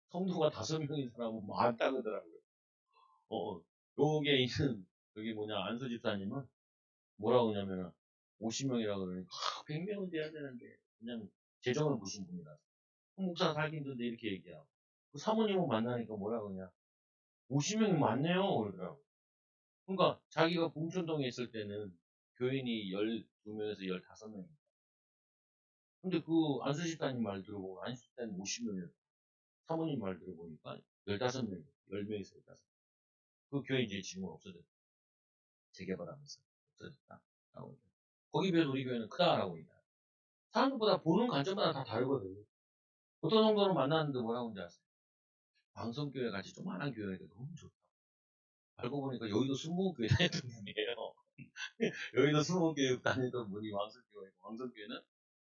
성도가 5명인 사람은 많다 그러더라고요. 요게 있는, 여기 안수 집사님은 뭐라고 하냐면은, 50명이라 그러니까, 100명은 돼야 되는데, 그냥 재정을 보신 분이라서. 목사 살기 힘든데 이렇게 얘기하고. 그 사모님을 만나니까 뭐라 그러냐. 50명이 많네요. 그러더라고. 그러니까 자기가 봉천동에 있을 때는 교인이 12명에서 15명. 근데 그 안수 집사님 말 들어보고, 안수 집사님 50명이었고, 사모님 말 들어보니까 15명, 10명에서 15명. 그 교회 이제 지금은 없어졌다. 재개발하면서 없어졌다. 라고 얘기해요. 거기 비해서 우리 교회는 크다라고 얘기해요. 사람들보다 보는 관점마다 다 다르거든요. 어떤 정도로 만났는데 뭐라고 하는지 아세요? 방송교회 같이 조그만한 교회니까 너무 좋다. 알고 보니까 여의도 순복음교회 다녔던 분이에요. 여의도 순복음교회 다니던 분이 왕성교회고, 왕성교회는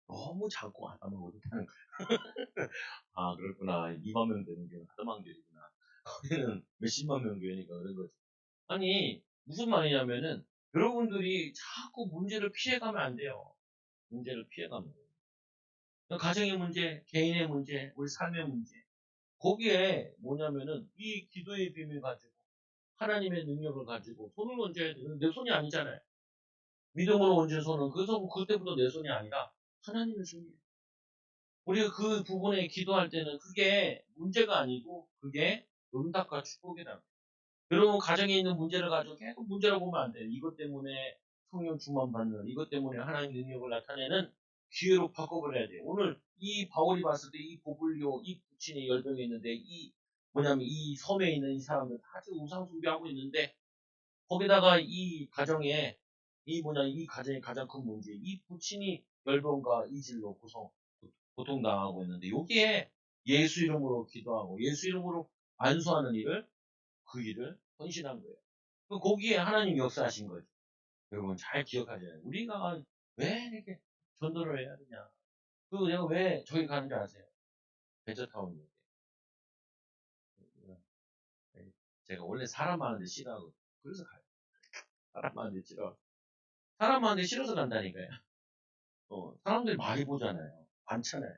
너무 작고 아담하고 좋다는 거예요. 아, 그렇구나. 2만 명 되는 교회는 아담한 교회구나. 거기는 몇십만 명 교회니까 그런 거지. 아니, 무슨 말이냐면은, 여러분들이 자꾸 문제를 피해가면 안 돼요. 문제를 피해가면. 가정의 문제, 개인의 문제, 우리 삶의 문제. 거기에 뭐냐면은, 이 기도의 비밀 가지고, 하나님의 능력을 가지고, 손을 얹어야 돼. 내 손이 아니잖아요. 믿음으로 얹은 손은, 그래서 그때부터 내 손이 아니라, 하나님의 손이에요. 우리가 그 부분에 기도할 때는 그게 문제가 아니고, 그게 응답과 축복이다. 여러분 가정에 있는 문제를 가지고 계속 문제라고 보면 안 돼요. 이것 때문에 성령 충만 받는, 이것 때문에 하나님 능력을 나타내는 기회로 바꿔버려야 돼요. 오늘 이 바울이 봤을 때 이 고블리오, 이 부친이 열병에 있는데, 이 섬에 있는 이 사람들 다 지금 우상 숭배하고 있는데, 거기다가 이 가정에 이 가정의 가장 큰 문제, 이 부친이 열병과 이질로 고통당하고 있는데, 여기에 예수 이름으로 기도하고 예수 이름으로 안수하는 그 일을 헌신한 거예요. 거기에 하나님 역사하신 거죠. 여러분 잘 기억하셔야 돼요. 우리가 왜 이렇게 전도를 해야 되냐. 내가 왜 저기 가는 줄 아세요? 베저타운 얘기. 제가 원래 사람 많은데 싫어하고, 그래서 가요. 사람 많은데 싫어. 사람 많은데 싫어서 간다니까요. 사람들이 많이 보잖아요. 많잖아요.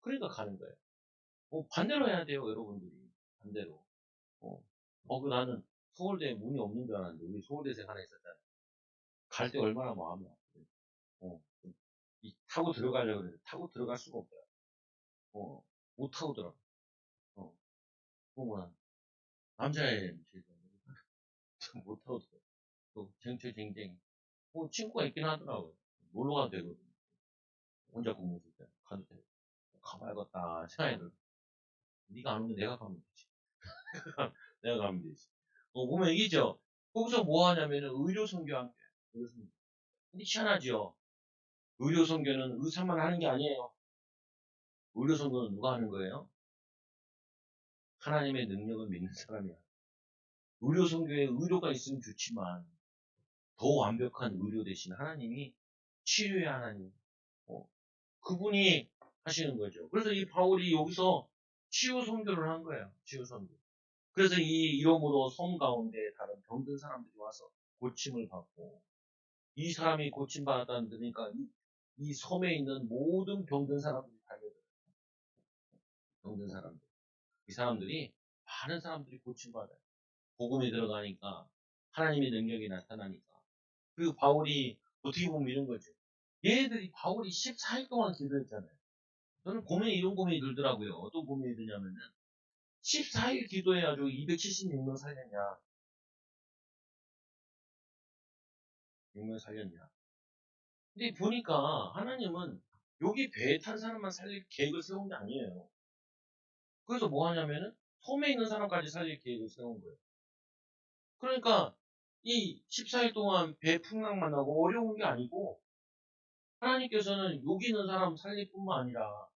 그러니까 가는 거예요. 반대로 해야 돼요, 여러분들이. 반대로. 나는 서울대에 문이 없는 줄 알았는데, 우리 서울대생 하나 있었잖아요. 갈 때 얼마나 마음이 아프요. 어, 타고 들어가려고 그랬는데, 타고 들어갈 수가 없더라. 못 타고 들어가. 어, 뭐야. 남자애, 못 타고 들어가. 또, 쟁쟁쟁쟁. 친구가 있긴 하더라고요. 놀러 가도 되거든. 혼자 공부 있을 때. 가도 돼. 가봐야겠다. 생각이 들어. 네가 안 오면 내가 가면 되지. 내가 가면 되지. 보면 이기죠? 거기서 뭐 하냐면은, 의료 선교한 게. 의료 선교. 근데 희한하죠? 의료 선교는 의사만 하는 게 아니에요. 의료 선교는 누가 하는 거예요? 하나님의 능력을 믿는 사람이야. 의료 선교에 의료가 있으면 좋지만, 더 완벽한 의료 대신 하나님이 치유의 하나님, 그분이 하시는 거죠. 그래서 이 바울이 여기서 치유 선교를 한 거예요. 치유 선교. 그래서 이 이름으로 섬 가운데 다른 병든 사람들이 와서 고침을 받고, 이 사람이 고침받았다니까 이 섬에 있는 모든 병든 사람들이 달려들어요. 병든 사람들. 이 사람들이, 많은 사람들이 고침받아요. 복음이 들어가니까, 하나님의 능력이 나타나니까. 그리고 바울이 어떻게 보면 이런 거죠. 얘네들이 바울이 14일 동안 기도했잖아요. 저는 이런 고민이 들더라고요. 어떤 고민이 드냐면은, 14일 기도해가지고 276명 살렸냐. 6명 살렸냐. 근데 보니까 하나님은 여기 배에 탄 사람만 살릴 계획을 세운 게 아니에요. 그래서 뭐 하냐면은, 섬에 있는 사람까지 살릴 계획을 세운 거예요. 그러니까 이 14일 동안 배 풍랑만 나고 어려운 게 아니고, 하나님께서는 여기 있는 사람 살릴 뿐만 아니라,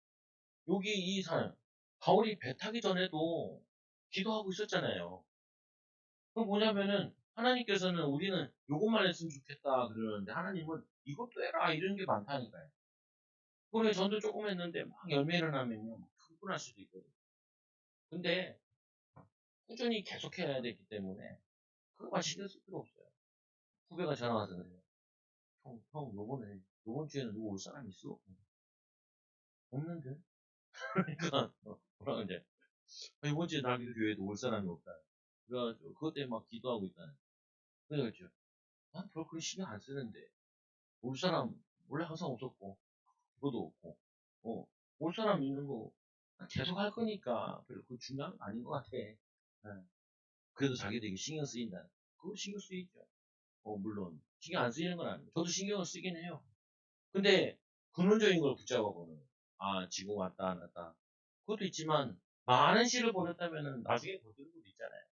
여기 이 사람, 바울이 배 타기 전에도 기도하고 있었잖아요. 그럼 뭐냐면은, 하나님께서는 우리는 요것만 했으면 좋겠다 그러는데, 하나님은 이것도 해라 이런 게 많다니까요. 그래, 전도 조금 했는데 막 열매를 나면요, 막 흥분할 수도 있거든요. 근데 꾸준히 계속해야 되기 때문에 그거만 신경 쓸 필요 없어요. 후배가 전화 와서 그래요. 형, 요번 주에는 누구 올 사람 있어? 없는데? 그러니까 뭐라 그러지? 이번 주에 나기도 교회에도 올 사람이 없다. 그래가지고 그것 때문에 막 기도하고 있다는. 그래가지고 난 별로 그런 신경 안 쓰는데 올 사람 원래 항상 없었고 그것도 없고 올 사람 있는 거 계속 할 거니까 별로 그 중요한 거 아닌 것 같아. 그래도 자기들이 신경 쓰인다. 그거 신경 쓰이죠. 물론 신경 안 쓰이는 건 아니고 저도 신경을 쓰긴 해요. 근데 근원적인 걸 붙잡아보는 지금 왔다 안 왔다 그것도 있지만 많은 시를 보냈다면 나중에 거두는 것도 있잖아요.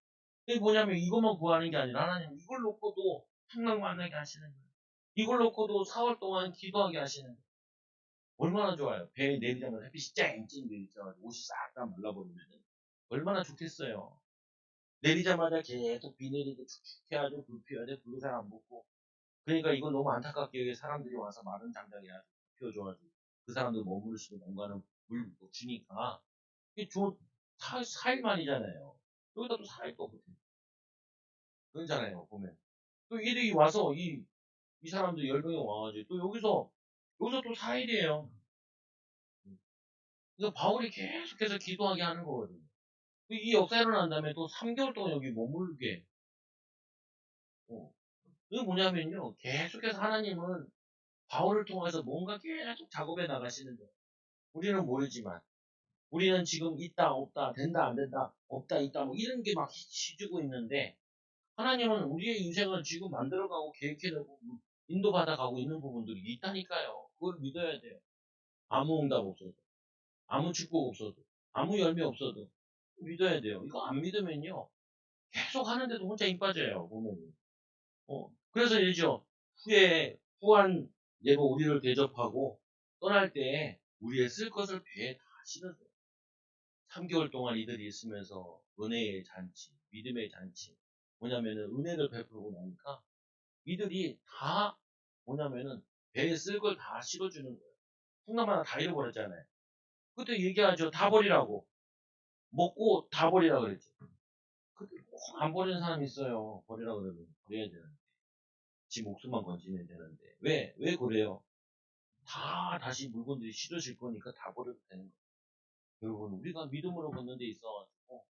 그게 뭐냐면 이것만 구하는 게 아니라 하나님 이걸 놓고도 풍랑 만나게 하시는 거예요. 이걸 놓고도 4월 동안 기도하게 하시는 거예요. 얼마나 좋아요. 배에 내리자마자 햇빛이 쨍쨍 내리자마자 옷이 싹 다 말라버리면 얼마나 좋겠어요. 내리자마자 계속 비 내리고 축축해가지고 불 피워야 돼. 불도 잘 안 붙고. 그러니까 이건 너무 안타깝게 여기 사람들이 와서 마른 장작에 아주 피워줘가지고 그 사람들 머무를 수 있는 공간을 물 주니까 이게 4일 만이잖아요. 여기다 또 4일 또 못해. 그러잖아요, 보면. 또 이들이 와서 이 사람들 10명이 와가지고 또 여기서 또 4일이에요. 그러니까 바울이 계속해서 기도하게 하는 거거든요. 이 역사 일어난 다음에 또 3개월 동안 여기 머물게. 어. 이게 뭐냐면요. 계속해서 하나님은 바울을 통해서 뭔가 계속 작업해 나가시는 거예요. 우리는 모르지만. 우리는 지금 있다, 없다, 된다, 안 된다, 없다, 있다, 뭐 이런 게 막 시주고 있는데, 하나님은 우리의 인생을 지금 만들어가고 계획해내고 인도받아가고 있는 부분들이 있다니까요. 그걸 믿어야 돼요. 아무 응답 없어도, 아무 축복 없어도, 아무 열매 없어도 믿어야 돼요. 이거 안 믿으면요. 계속 하는데도 혼자 힘 빠져요, 보면은. 그래서 얘죠. 후한 예고 우리를 대접하고 떠날 때 우리의 쓸 것을 배에 다 실어줘요. 3개월 동안 이들이 있으면서 은혜의 잔치, 믿음의 잔치. 뭐냐면은 은혜를 베풀고 나니까 이들이 다 뭐냐면은 배에 쓸 걸 다 실어주는 거예요. 풍랑마다 다 잃어버렸잖아요. 그때 얘기하죠. 다 버리라고. 먹고 다 버리라 그랬죠. 그때 꼭 안 버리는 사람이 있어요. 버리라 그러면 버려야 되는데. 지 목숨만 건지면 되는데. 왜 그래요? 다 다시 물건들이 실어질 거니까 다 버려도 되는 거예요. 여러분, 우리가 믿음으로 걷는 데 있어가지고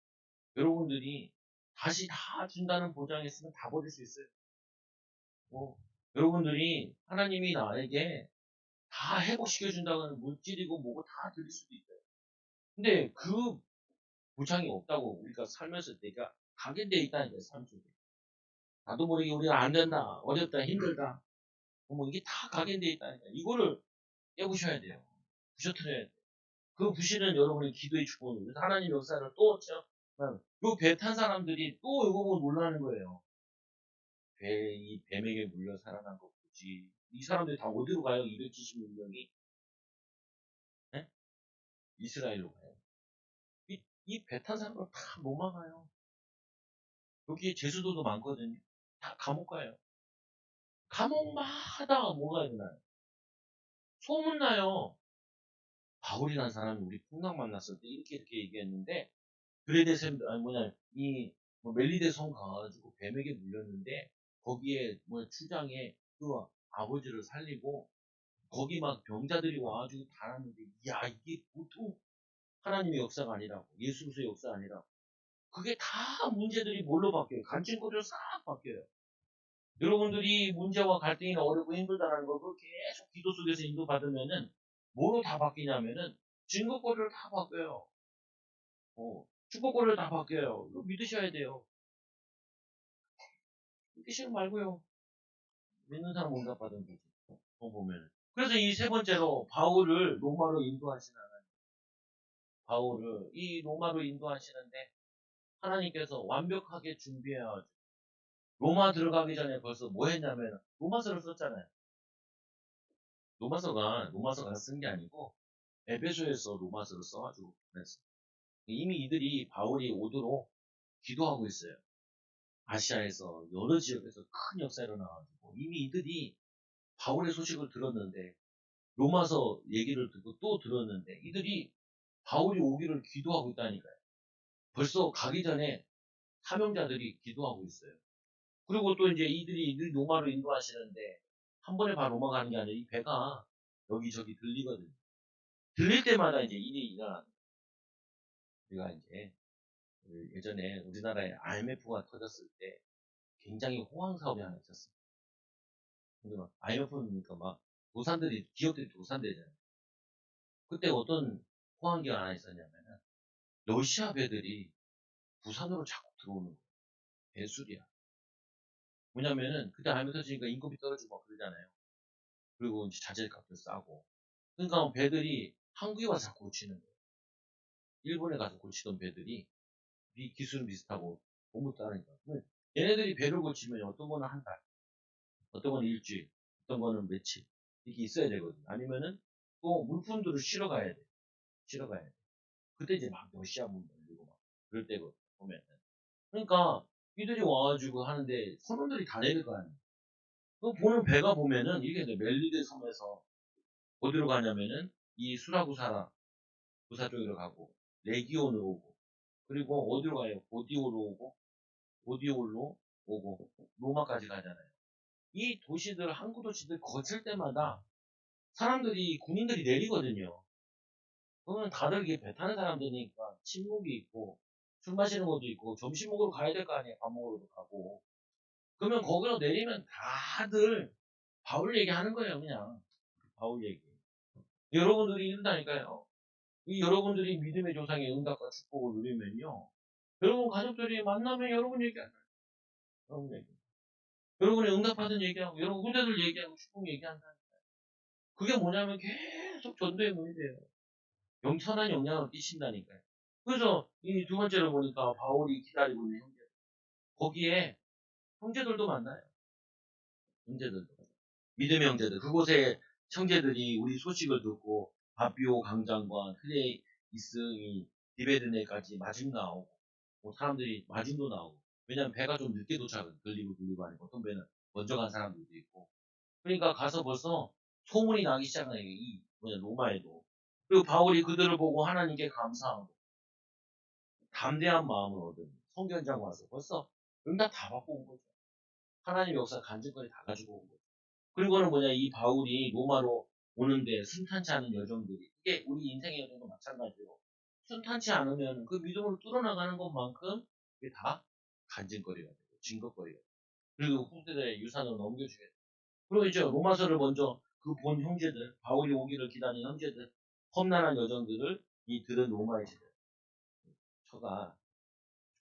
여러분들이 다시 다 준다는 보장이 있으면 다 버릴 수 있어요. 여러분들이 하나님이 나에게 다 회복시켜준다는 물질이고 뭐고 다 드릴 수도 있어요. 근데 그 보장이 없다고 우리가 살면서 내가 각인되어 있다니까요, 삶 속에. 나도 모르게 우리가 안 된다, 어렵다, 힘들다. 뭐 이게 다 각인되어 있다니까. 이거를 깨부셔야 돼요. 부셔트려야 돼요. 그 부실은 여러분의 기도의 축복입니다. 하나님 역사를 또, 요 배 탄 사람들이 또 이거 보고 놀라는 거예요. 이 뱀에게 물려 살아난 거 보지. 이 사람들이 다 어디로 가요? 276명이? 네? 이스라엘로 가요. 이 배 탄 사람들 다 못 막아요. 여기에 제수도도 많거든요. 다 감옥 가요. 감옥마다 뭐가 일어나요? 소문나요. 바울이라는 사람이 우리 풍랑 만났을 때 이렇게 얘기했는데, 그레데셈, 아니 뭐냐, 뭐 멜리데 성 가가지고 뱀에게 물렸는데, 거기에 추장에 그 아버지를 살리고, 거기 막 병자들이 와가지고 달았는데, 이야, 이게 보통 하나님의 역사가 아니라고, 예수 그리스도의 역사 아니라, 그게 다 문제들이 뭘로 바뀌어요? 간증거리로 싹 바뀌어요. 여러분들이 문제와 갈등이 어렵고 힘들다는 걸 계속 기도 속에서 인도받으면은, 뭐로 다 바뀌냐면은, 증거거리를 다 바뀌어요. 축복거리를 다 바뀌어요. 이거 믿으셔야 돼요. 믿으시는 말고요. 믿는 사람 응답받은 거지. 보면. 그래서 이 세 번째로, 바울을 로마로 인도하시는 하나님. 바울을 이 로마로 인도하시는데, 하나님께서 완벽하게 준비해가지고, 로마 들어가기 전에 벌써 뭐 했냐면, 로마서를 썼잖아요. 로마서가 쓴 게 아니고, 에베소에서 로마서를 써가지고 그랬어요. 이미 이들이 바울이 오도록 기도하고 있어요. 아시아에서 여러 지역에서 큰 역사 일어나가지고 이미 이들이 바울의 소식을 들었는데 로마서 얘기를 듣고 또 들었는데 이들이 바울이 오기를 기도하고 있다니까요. 벌써 가기 전에 사명자들이 기도하고 있어요. 그리고 또 이제 이들이 로마로 인도하시는데 한 번에 바로 로마 가는 게 아니라 이 배가 여기저기 들리거든요. 들릴 때마다 이제 일이 일어나는 거예요. 우리가 이제 그 예전에 우리나라에 IMF가 터졌을 때 굉장히 호황 사업이 하나 있었어요. 근데 막 IMF니까 막 기업들이 도산되잖아요. 그때 어떤 호황기가 하나 있었냐면은 러시아 배들이 부산으로 자꾸 들어오는 거예요. 배수리야. 뭐냐면은 그때 IMF 터지니까 인건비 떨어지고 막 그러잖아요. 그리고 이제 자재값도 싸고. 그러니까 배들이 한국에 와서 자꾸 고치는 거예요. 일본에 가서 고치던 배들이 기술은 비슷하고 너무 따르니까. 얘네들이 배를 고치면 어떤 거는 한 달, 어떤 거는 일주일, 어떤 거는 며칠 이렇게 있어야 되거든요. 아니면은 또 물품들을 실어 가야 돼. 실어 가야 돼. 그때 이제 막 러시아 문 열리고 막 그럴 때거든요. 보면은. 그러니까 이들이 와가지고 하는데 선원들이 다 내릴 거 아니에요. 그 보는 배가 보면은 이게 멜리데 섬에서 어디로 가냐면은 이 수라구사라 부사 쪽으로 가고 레기온으로 오고 그리고 어디로 가요? 보디오로 오고 보디올로 오고 로마까지 가잖아요. 이 도시들 항구 도시들 거칠 때마다 사람들이 군인들이 내리거든요. 그러면 다들 이게 배 타는 사람들이니까 침묵이 있고 술 마시는 것도 있고 점심 먹으러 가야 될 거 아니에요. 밥 먹으러도 가고. 그러면 거기로 내리면 다들 바울 얘기하는 거예요. 그냥 바울 얘기. 여러분들이 이런다니까요. 이 여러분들이 믿음의 조상의 응답과 축복을 누리면요. 여러분 가족들이 만나면 여러분 얘기하잖아요. 여러분 얘기. 여러분이 응답받은 얘기하고 여러분 후대들 얘기하고 축복 얘기한다. 그게 뭐냐면 계속 전도의 문이 돼요. 영천한 영향을 끼친다니까요. 그래서 이 두 번째로 보니까 바울이 기다리고 있는 형제. 거기에 형제들도 만나요. 형제들도. 믿음의 형제들. 그곳에 형제들이 우리 소식을 듣고 바비오 강장관, 크레이스, 이 디베드네까지 마중 나오고 뭐 사람들이 마중도 나오고 왜냐면 배가 좀 늦게 도착을 들리고 하니까 어떤 배는 먼저 간 사람들도 있고 그러니까 가서 벌써 소문이 나기 시작하는 이 뭐냐 로마에도 그리고 바울이 그들을 보고 하나님께 감사하고 담대한 마음을 얻은 성견장 와서 벌써 응답 다 받고 온 거죠. 하나님 역사 간증거리 다 가지고 온 거죠. 그리고는 뭐냐 이 바울이 로마로 오는데 순탄치 않은 여정들이 이게 우리 인생의 여정도 마찬가지로 순탄치 않으면 그 믿음으로 뚫어나가는 것만큼 이게 다 간증거리가 되고 증거거리가 되고 그리고 후대들의 유산으로 넘겨주게 돼요. 그리고 이제 로마서를 먼저 그 본 형제들 바울이 오기를 기다린 형제들 험난한 여정들을 이 들은 로마의 시대 처가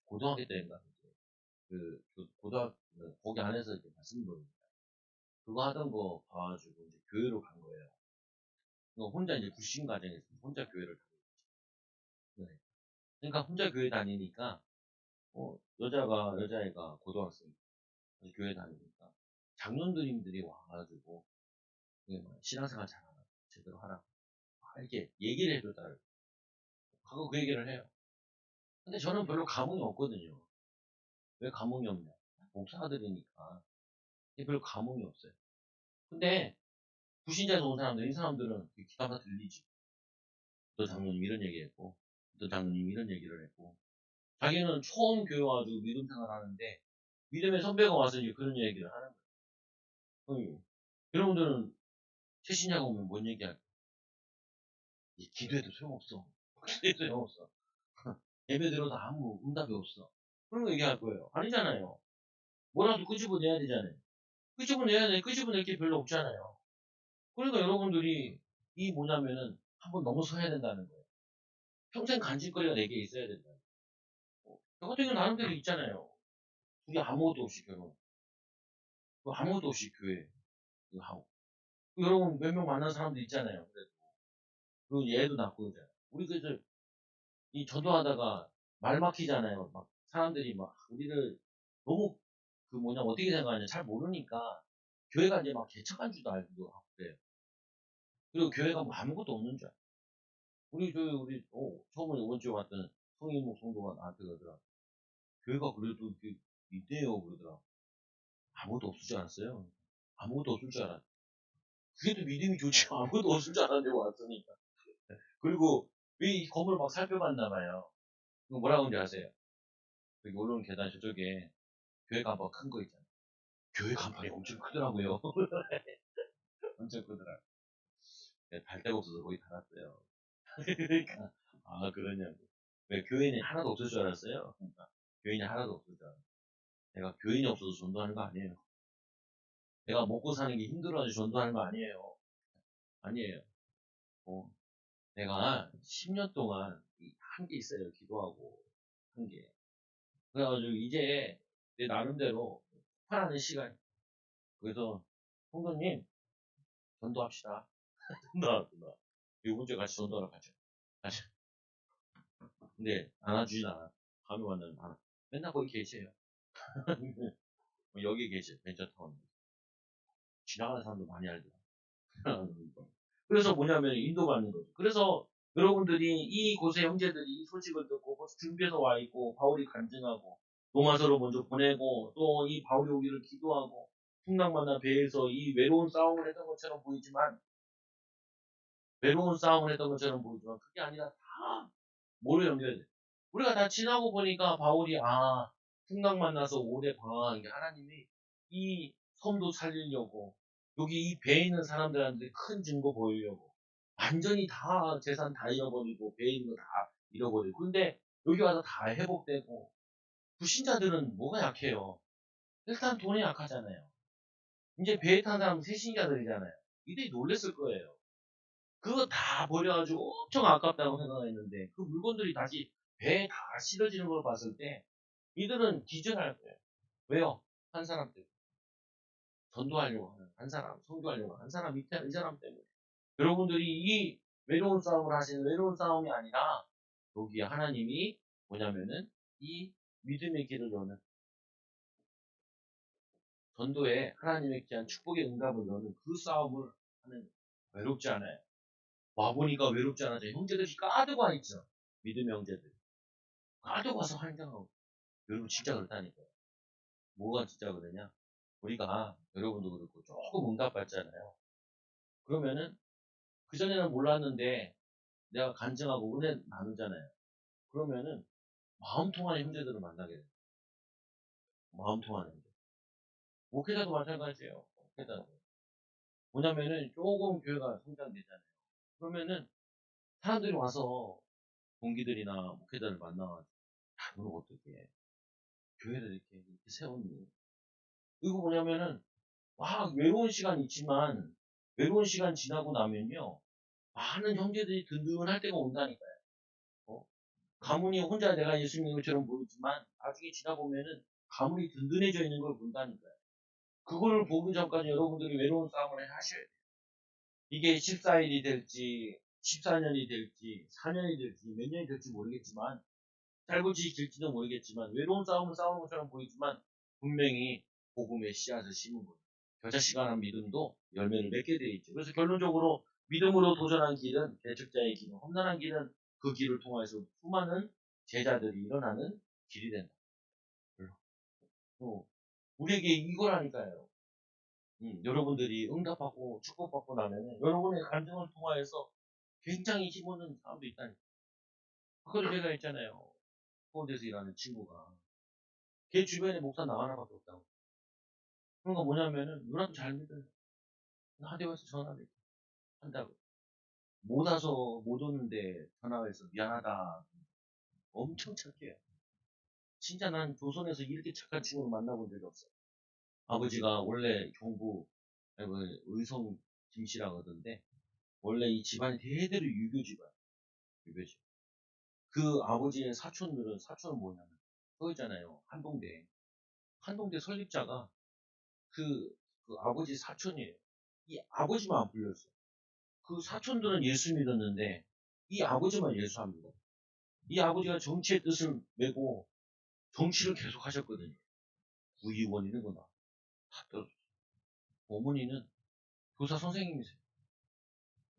고등학교 때인가 그 고등학교 거기 안에서 이렇게 말씀 보입니다. 그거 하던 거 봐가지고 이제 교회로 간 거예요. 혼자 이제 불신 가정에서 혼자 교회를 다니고 있죠. 네. 그러니까 혼자 교회 다니니까 여자애가 고등학생 교회 다니니까 장로님들이 와가지고 이게 막 신앙생활 잘하라 제대로 하라 이렇게 얘기를 해줬다를 하고 그 얘기를 해요. 근데 저는 별로 감흥이 없거든요. 왜 감흥이 없냐? 목사들이니까 별로 감흥이 없어요. 근데 불신자에서 온 사람들, 이 사람들은 기타가 들리지. 어떤 장로님 이런 얘기했고, 어떤 장로님 이런 얘기를 했고, 자기는 처음 교회 와가지고 믿음 생활 하는데, 믿음의 선배가 와서 이제 그런 얘기를 하는 거예요. 여러분들은 최신자가 오면 뭔 얘기할까? 기도해도 소용없어. 기도해도 소용없어. 예배 들어도 아무 응답이 없어. 그런 거 얘기할 거예요. 아니잖아요. 뭐라도 끄집어내야 되잖아요. 끄집어내야 돼. 끄집어낼 게 별로 없잖아요. 그러니까 여러분들이 이 뭐냐면은 한번 넘어서야 된다는 거예요. 평생 간직거리가 내게 있어야 된다. 저 같은 경우는 나름대로 있잖아요. 우리 아무것도 없이 결혼. 아무것도 없이 교회 이거 하고. 여러분 몇 명 만난 사람도 있잖아요. 그래도. 그리고 얘도 낳고 그러잖아요. 우리 그래서 이 전도하다가 말 막히잖아요. 막 사람들이 막 우리를 너무 그 뭐냐 어떻게 생각하냐 잘 모르니까 교회가 이제 막 개척한 줄도 알고 하고 그래요. 그리고 교회가 뭐 아무것도 없는 줄 알아요. 우리 처음에 이번 주에 왔던 성인목 성도가 나한테 그러더라. 교회가 그래도 이렇게 있대요 그러더라. 아무것도 없을 줄 알았어요. 아무것도 없을 줄 알았. 그게 또 믿음이 좋지. 아무것도 없을 줄 알았는데 왔으니까. 그리고 왜 이 건물을 막 살펴봤나 봐요. 이거 뭐라고 하는지 아세요? 여기 올라오는 계단 저쪽에 교회 간판 큰 거 있잖아요. 교회 간판이 엄청 크더라고요. 엄청 크더라. 달 데가 없어서 거기 달았어요. 그러니까, 아, 그러냐고. 왜 교인이 하나도 없을 줄 알았어요? 그러니까, 교인이 하나도 없을 줄 알았어요. 내가 교인이 없어서 전도하는 거 아니에요. 내가 먹고 사는 게 힘들어서 전도하는 거 아니에요. 아니에요. 어, 내가 10년 동안 한 게 있어요. 기도하고, 한 게. 그래가지고 이제 내 나름대로 하라는 시간. 그래서, 성도님, 전도합시다. 전도합시다. 이번 주에 같이 전도하러 가죠. 같이. 근데 안아주진 않아. 밤에 만나면 안아. 맨날 거기 계세요. 여기 계세요. 벤처타운. 지나가는 사람도 많이 알더라. 그래서 뭐냐면 인도받는 거죠. 그래서 여러분들이 이곳의 형제들이 이 소식을 듣고 벌써 준비해서 와 있고 바울이 간증하고 로마서로 먼저 보내고 또 이 바울이 오기를 기도하고 풍랑만나 배에서 이 외로운 싸움을 했던 것처럼 보이지만 외로운 싸움을 했던 것처럼 보이지만 그게 아니라 다 뭐로 연결돼? 우리가 다 지나고 보니까 바울이 풍랑 만나서 오래 방황한 게 하나님이 이 섬도 살리려고 여기 이 배에 있는 사람들한테 큰 증거 보이려고 완전히 다 재산 다 잃어버리고 배에 있는 거 다 잃어버리고 근데 여기 와서 다 회복되고 불신자들은 뭐가 약해요? 일단 돈이 약하잖아요. 이제 배에 탄 사람은 새신자들이잖아요. 이들이 놀랬을 거예요. 그거 다 버려가지고 엄청 아깝다고 생각했는데 그 물건들이 다시 배에 다 실어지는 걸 봤을 때 이들은 기절할 거예요. 왜요? 한 사람 때문에. 전도하려고 하는 한 사람, 선교하려고 하는 한 사람 밑에 이 사람 때문에. 여러분들이 이 외로운 싸움을 하시는 외로운 싸움이 아니라 여기 하나님이 뭐냐면은 이 믿음의 길을 여는 전도에 하나님의 귀한 축복의 응답을 여는 그 싸움을 하는 외롭지 않아요. 와보니까 외롭지 않아요. 형제들이 가득 와 있죠. 믿음의 형제들. 가족 와서 환장하고. 여러분 진짜 그렇다니까요. 뭐가 진짜 그러냐? 우리가 여러분도 그렇고 조금 응답받잖아요. 그러면은 그전에는 몰랐는데 내가 간증하고 은혜 나누잖아요. 그러면은 마음 통하는 형제들을 만나게 돼요. 마음 통하는 형제. 목회자도 마찬가지예요. 목회자도. 뭐냐면은 조금 교회가 성장되잖아요. 그러면은 사람들이 와서 동기들이나 목회자를 만나가지고 야, 너는 어떻게 교회를 이렇게 세웠니? 이거 뭐냐면은 외로운 시간이 있지만, 외로운 시간 지나고 나면요, 많은 형제들이 든든할 때가 온다니까요. 어? 가문이 혼자 내가 예수 믿는 것처럼 보이지만, 나중에 지나보면은 가문이 든든해져 있는 걸 본다니까요. 그거를 보기 전까지 여러분들이 외로운 싸움을 하셔야 돼요. 이게 14일이 될지, 14년이 될지, 4년이 될지, 몇 년이 될지 모르겠지만, 짧을지 길지도 모르겠지만, 외로운 싸움을 싸우는 것처럼 보이지만, 분명히 복음의 씨앗을 심은 거예요. 겨자씨가 믿음도 열매를 맺게 되어 있죠. 그래서 결론적으로 믿음으로 도전한 길은 개척자의 길은 험난한 길은 그 길을 통해서 수많은 제자들이 일어나는 길이 된다. 또 우리에게 이거라니까요. 여러분들이 응답하고 축복받고 나면 여러분의 간증을 통하여서 굉장히 힘 얻는 사람도 있다니까. 아까도 제가 했잖아요. 포원대에서 일하는 친구가 걔 주변에 목사 나 하나밖에 없다고. 그런 거 뭐냐면은 누나도 잘 믿어요. 나한테 와서 전화를 한다고. 못 와서 못 오는데 전화해서 미안하다. 엄청 착해요. 진짜 난 조선에서 이렇게 착한 친구를 만나본 적이 없어. 아버지가 원래 경부 의성 김씨라고 하던데 원래 이 집안이 대대로 유교 집안. 유교 집. 그 아버지의 사촌은 뭐냐면 그거 있잖아요. 한동대. 한동대 설립자가 그, 그 아버지 사촌이에요. 이 아버지만 안 불렸어. 그 사촌들은 예수 믿었는데 이 아버지만 예수 안 믿어. 이 아버지가 정치의 뜻을 메고 정치를 계속 하셨거든요. 구의원 이런 거나 다 떨어졌어요. 어머니는 교사 선생님이세요.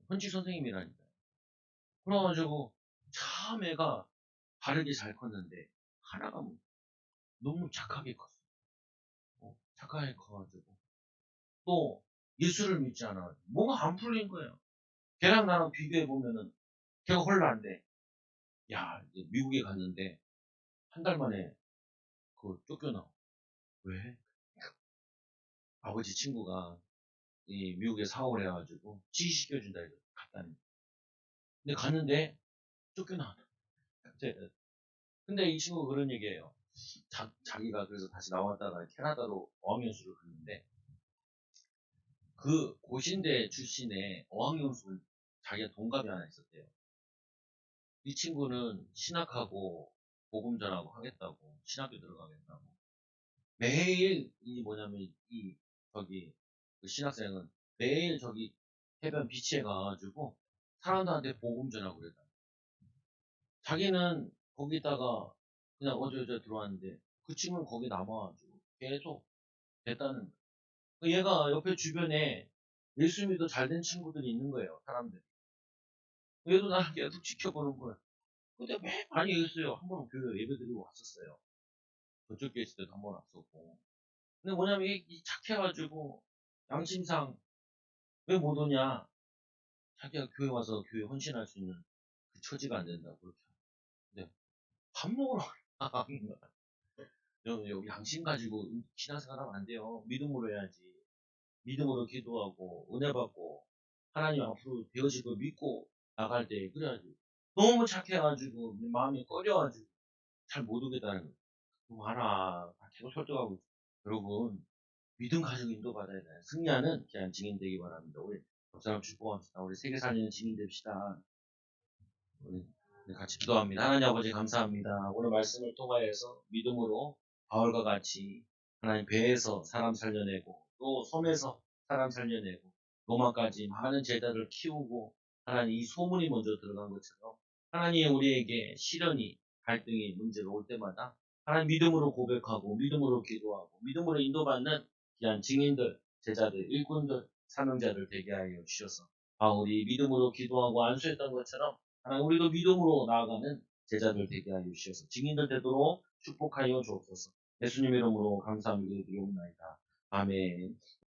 현직 선생님이라니까. 그래가지고 참 애가 바르게 잘 컸는데 하나가 뭐 너무 착하게 컸어. 착하게 커가지고 또 예수를 믿지 않아. 뭐가 안 풀린 거예요. 걔랑 나랑 비교해 보면은 걔가 홀란데 야 이제 미국에 갔는데 한 달 만에 그 쫓겨나. 왜? 아버지 친구가 이 미국에 사업을 해가지고 지시시켜준다 해서 갔다니. 근데 갔는데 쫓겨나왔다. 근데 이 친구가 그런 얘기예요. 자기가 그래서 다시 나왔다가 캐나다로 어학연수를 갔는데 그 고신대 출신의 어학연수를 자기가 동갑이 하나 있었대요. 이 친구는 신학하고 복음 전하고 하겠다고 신학교 들어가겠다고 매일 이 뭐냐면 이 저기 그 신학생은 매일 저기 해변 비치에 가가지고 사람들한테 복음 전하고 그랬다. 자기는 거기다가 그냥 어저저 들어왔는데 그 친구는 거기 남아가지고 계속 됐다는 거예요. 얘가 옆에 주변에 예수 믿어 잘된 친구들이 있는 거예요. 사람들. 얘도 나를 계속 지켜보는 거야. 근데 매 많이 얘기했어요. 한 번은 교회 예배 드리고 왔었어요. 저쪽 교회 있을 때도 한 번 왔었고. 근데 뭐냐면 이 착해가지고 양심상 왜 못 오냐? 자기가 교회 와서 교회 헌신할 수 있는 그 처지가 안 된다고 그렇게. 근데 밥 먹으러 가는 거야. 여기 양심 가지고 신앙생활 하면 안 돼요. 믿음으로 해야지. 믿음으로 기도하고 은혜 받고 하나님 앞으로 되어질 걸 믿고 나갈 때 그래야지. 너무 착해가지고 마음이 꺼려가지고 잘 못 오겠다는 거야. 좀 와라. 계속 설득하고 있어. 여러분 믿음 가지고 인도받아야 돼. 승리하는 그냥 증인 되기 바랍니다. 우리 옆 사람 축복합시다. 우리 세계 살리는 증인 됩시다. 우리 같이 기도합니다. 하나님 아버지 감사합니다. 오늘 말씀을 통하여서 믿음으로 바울과 같이 하나님 배에서 사람 살려내고 또 섬에서 사람 살려내고 로마까지 많은 제자를 키우고 하나님 이 소문이 먼저 들어간 것처럼 하나님 우리에게 시련이 갈등이 문제가 올 때마다 하나님 믿음으로 고백하고 믿음으로 기도하고 믿음으로 인도받는 귀한 증인들, 제자들, 일꾼들, 사명자들 되게 하여 주셔서 우리 믿음으로 기도하고 안수했던 것처럼 하나님 우리도 믿음으로 나아가는 제자들 되게 하여 주셔서 증인들 되도록 축복하여 주옵소서. 예수님 이름으로 감사합니다. 드리옵나이다. 아멘.